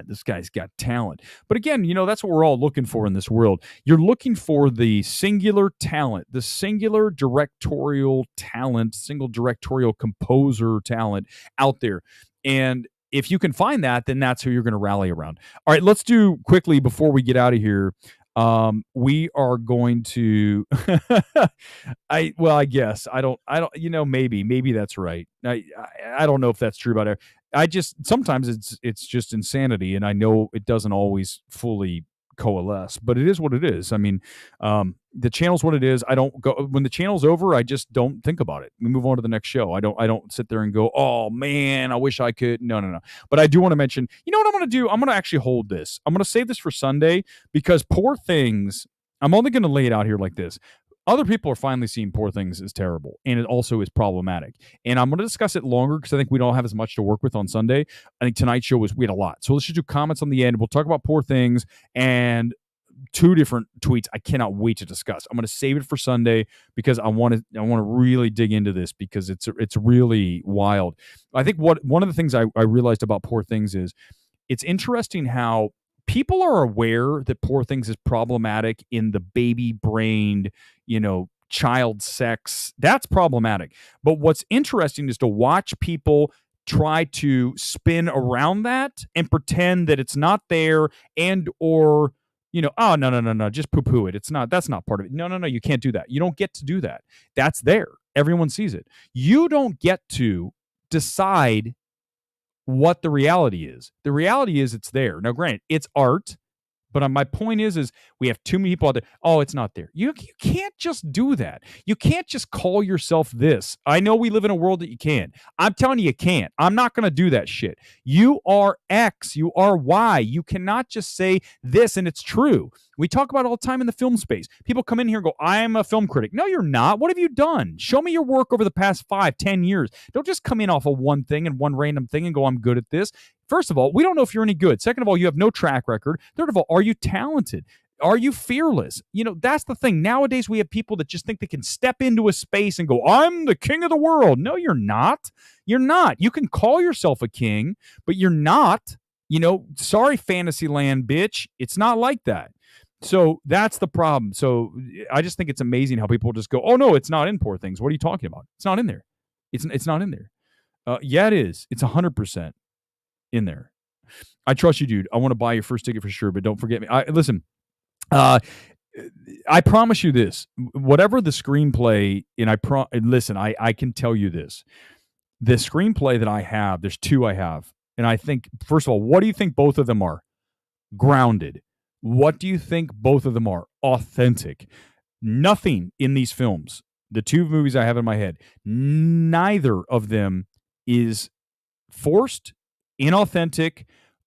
this guy's got talent. But again, that's what we're all looking for in this world. You're looking for the singular talent, the singular directorial talent, single directorial composer talent out there. And if you can find that, then that's who you're going to rally around. All right, let's do quickly before we get out of here. We are going to, I guess I don't, maybe that's right. I don't know if that's true about it. Sometimes it's just insanity, and I know it doesn't always fully coalesce, but it is what it is. I mean, the channel's what it is. I don't go, when the channel's over, I just don't think about it. We move on to the next show. I don't sit there and go, oh man, I wish I could. No. But I do want to mention, you know what I'm going to do? I'm going to actually hold this. I'm going to save this for Sunday, because Poor Things, I'm only going to lay it out here like this. Other people are finally seeing Poor Things as terrible, and it also is problematic. And I'm going to discuss it longer because I think we don't have as much to work with on Sunday. I think tonight's show we had a lot. So let's just do comments on the end. We'll talk about Poor Things and 2 different tweets I cannot wait to discuss. I'm going to save it for Sunday because I want to really dig into this, because it's really wild. I think one of the things I realized about Poor Things is it's interesting how people are aware that Poor Things is problematic in the baby-brained, child sex. That's problematic. But what's interesting is to watch people try to spin around that and pretend that it's not there, and or oh, no, just poo-poo it. That's not part of it. No, you can't do that. You don't get to do that. That's there. Everyone sees it. You don't get to decide what the reality is. The reality is it's there. Now, granted, it's art, but my point is we have too many people out there. Oh, it's not there. You can't just do that. You can't just call yourself this. I know we live in a world that you can. I'm telling you can't. I'm not going to do that shit. You are X. You are Y. You cannot just say this and it's true. We talk about it all the time in the film space. People come in here and go, I'm a film critic. No, you're not. What have you done? Show me your work over the past 5, 10 years. Don't just come in off of one thing and one random thing and go, I'm good at this. First of all, we don't know if you're any good. Second of all, you have no track record. Third of all, are you talented? Are you fearless? That's the thing. Nowadays, we have people that just think they can step into a space and go, I'm the king of the world. No, you're not. You're not. You can call yourself a king, but you're not. Sorry, Fantasyland, bitch. It's not like that. So that's the problem. So I just think it's amazing how people just go, oh, no, it's not in Poor Things. What are you talking about? It's not in there. It's not in there. Yeah, it is. It's 100% in there. I trust you, dude. I want to buy your first ticket for sure, but don't forget me. Listen, I promise you this. Whatever the screenplay, and listen, I can tell you this. The screenplay that I have, there's 2 I have. And I think, first of all, what do you think both of them are? Grounded. What do you think both of them are? Authentic. Nothing in these films, the 2 movies I have in my head, neither of them is forced, inauthentic,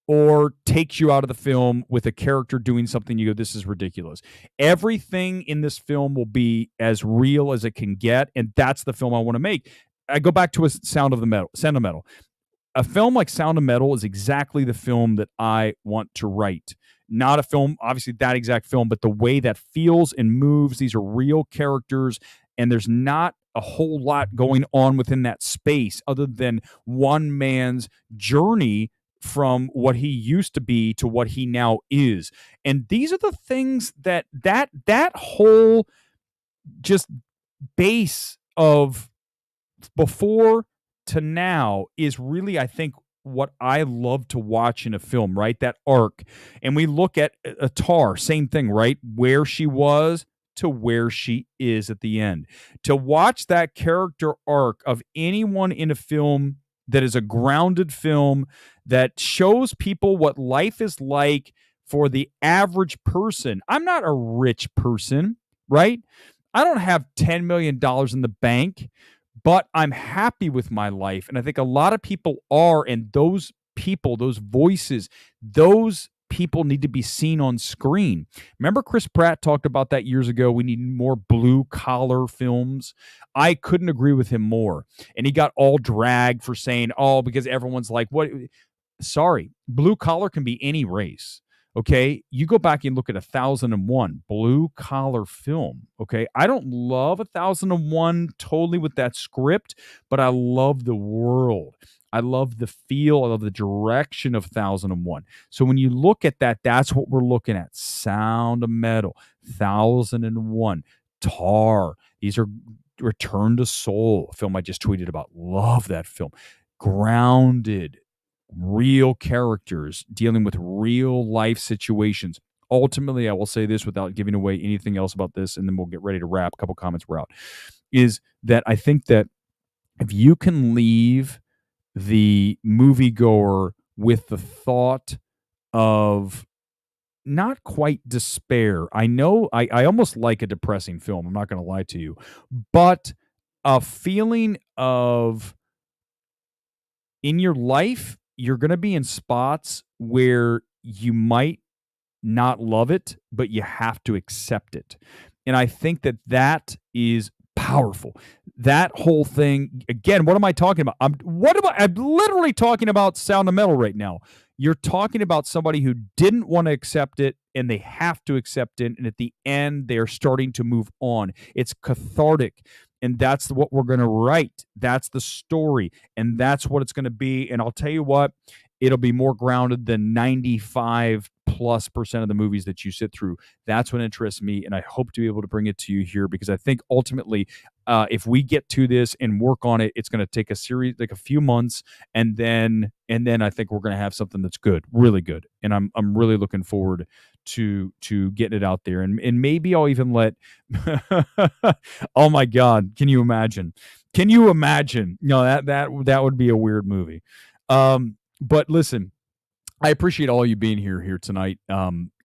or takes you out of the film with a character doing something you go, this is ridiculous. Everything in this film will be as real as it can get, and that's the film I want to make. I go back to Sound of Metal. A film like Sound of Metal is exactly the film that I want to write. Not a film, obviously that exact film, but the way that feels and moves. These are real characters, and there's not a whole lot going on within that space other than one man's journey from what he used to be to what he now is. And these are the things that whole just base of before to now is really, I think, what I love to watch in a film, right? That arc. And we look at Tar, same thing, right? Where she was to where she is at the end. To watch that character arc of anyone in a film that is a grounded film that shows people what life is like for the average person. I'm not a rich person, right? I don't have $10 million in the bank, but I'm happy with my life. And I think a lot of people are, and those people, those voices, those people need to be seen on screen. Remember Chris Pratt talked about that years ago? We need more blue collar films. I couldn't agree with him more. And he got all dragged for saying, oh, because everyone's like, what? Sorry, blue collar can be any race. Okay, you go back and look at 1001, blue collar film. Okay, I don't love 1001 totally with that script, but I love the world. I love the feel. I love the direction of 1001. So when you look at that, that's what we're looking at. Sound of Metal, 1001, Tar. These are Return to Soul, a film I just tweeted about. Love that film. Grounded. Real characters dealing with real life situations. Ultimately, I will say this without giving away anything else about this, and then we'll get ready to wrap. A couple comments we're out. Is that I think that if you can leave the moviegoer with the thought of not quite despair. I know I almost like a depressing film. I'm not going to lie to you, but a feeling of in your life, you're going to be in spots where you might not love it, but you have to accept it. And I think that that is powerful. That whole thing, again, what am I talking about? I'm literally talking about Sound of Metal right now. You're talking about somebody who didn't want to accept it and they have to accept it. And at the end, they're starting to move on. It's cathartic. And that's what we're going to write. That's the story. And that's what it's going to be. And I'll tell you what, it'll be more grounded than 95+% of the movies that you sit through. That's what interests me. And I hope to be able to bring it to you here because I think ultimately, if we get to this and work on it, it's going to take a series, like a few months. And then I think we're going to have something that's good, really good. And I'm really looking forward to getting it out there. And maybe I'll even let, oh my God, can you imagine? No, that would be a weird movie. But listen, I appreciate all you being here tonight.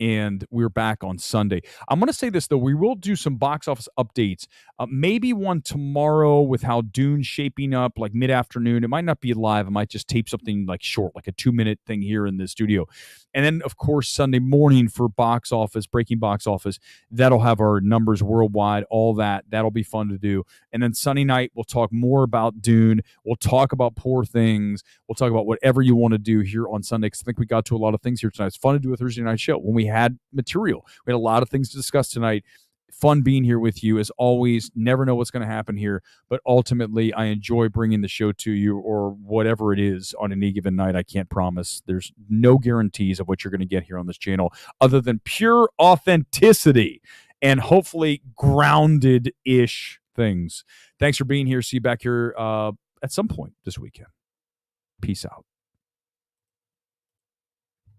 And we're back on Sunday. I'm going to say this, though. We will do some box office updates. Maybe one tomorrow with how Dune's shaping up, like mid-afternoon. It might not be live. I might just tape something like short, like a 2-minute thing here in the studio. And then, of course, Sunday morning for box office, breaking box office. That'll have our numbers worldwide, all that. That'll be fun to do. And then Sunday night, we'll talk more about Dune. We'll talk about Poor Things. We'll talk about whatever you want to do here on Sunday, because I think we got to a lot of things here tonight. It's fun to do a Thursday night show when we had material. We had a lot of things to discuss tonight. Fun being here with you as always. Never know what's going to happen here, but ultimately I enjoy bringing the show to you, or whatever it is on any given night. I can't promise. There's no guarantees of what you're going to get here on this channel other than pure authenticity and hopefully grounded-ish things. Thanks for being here. See you back here at some point this weekend. Peace out.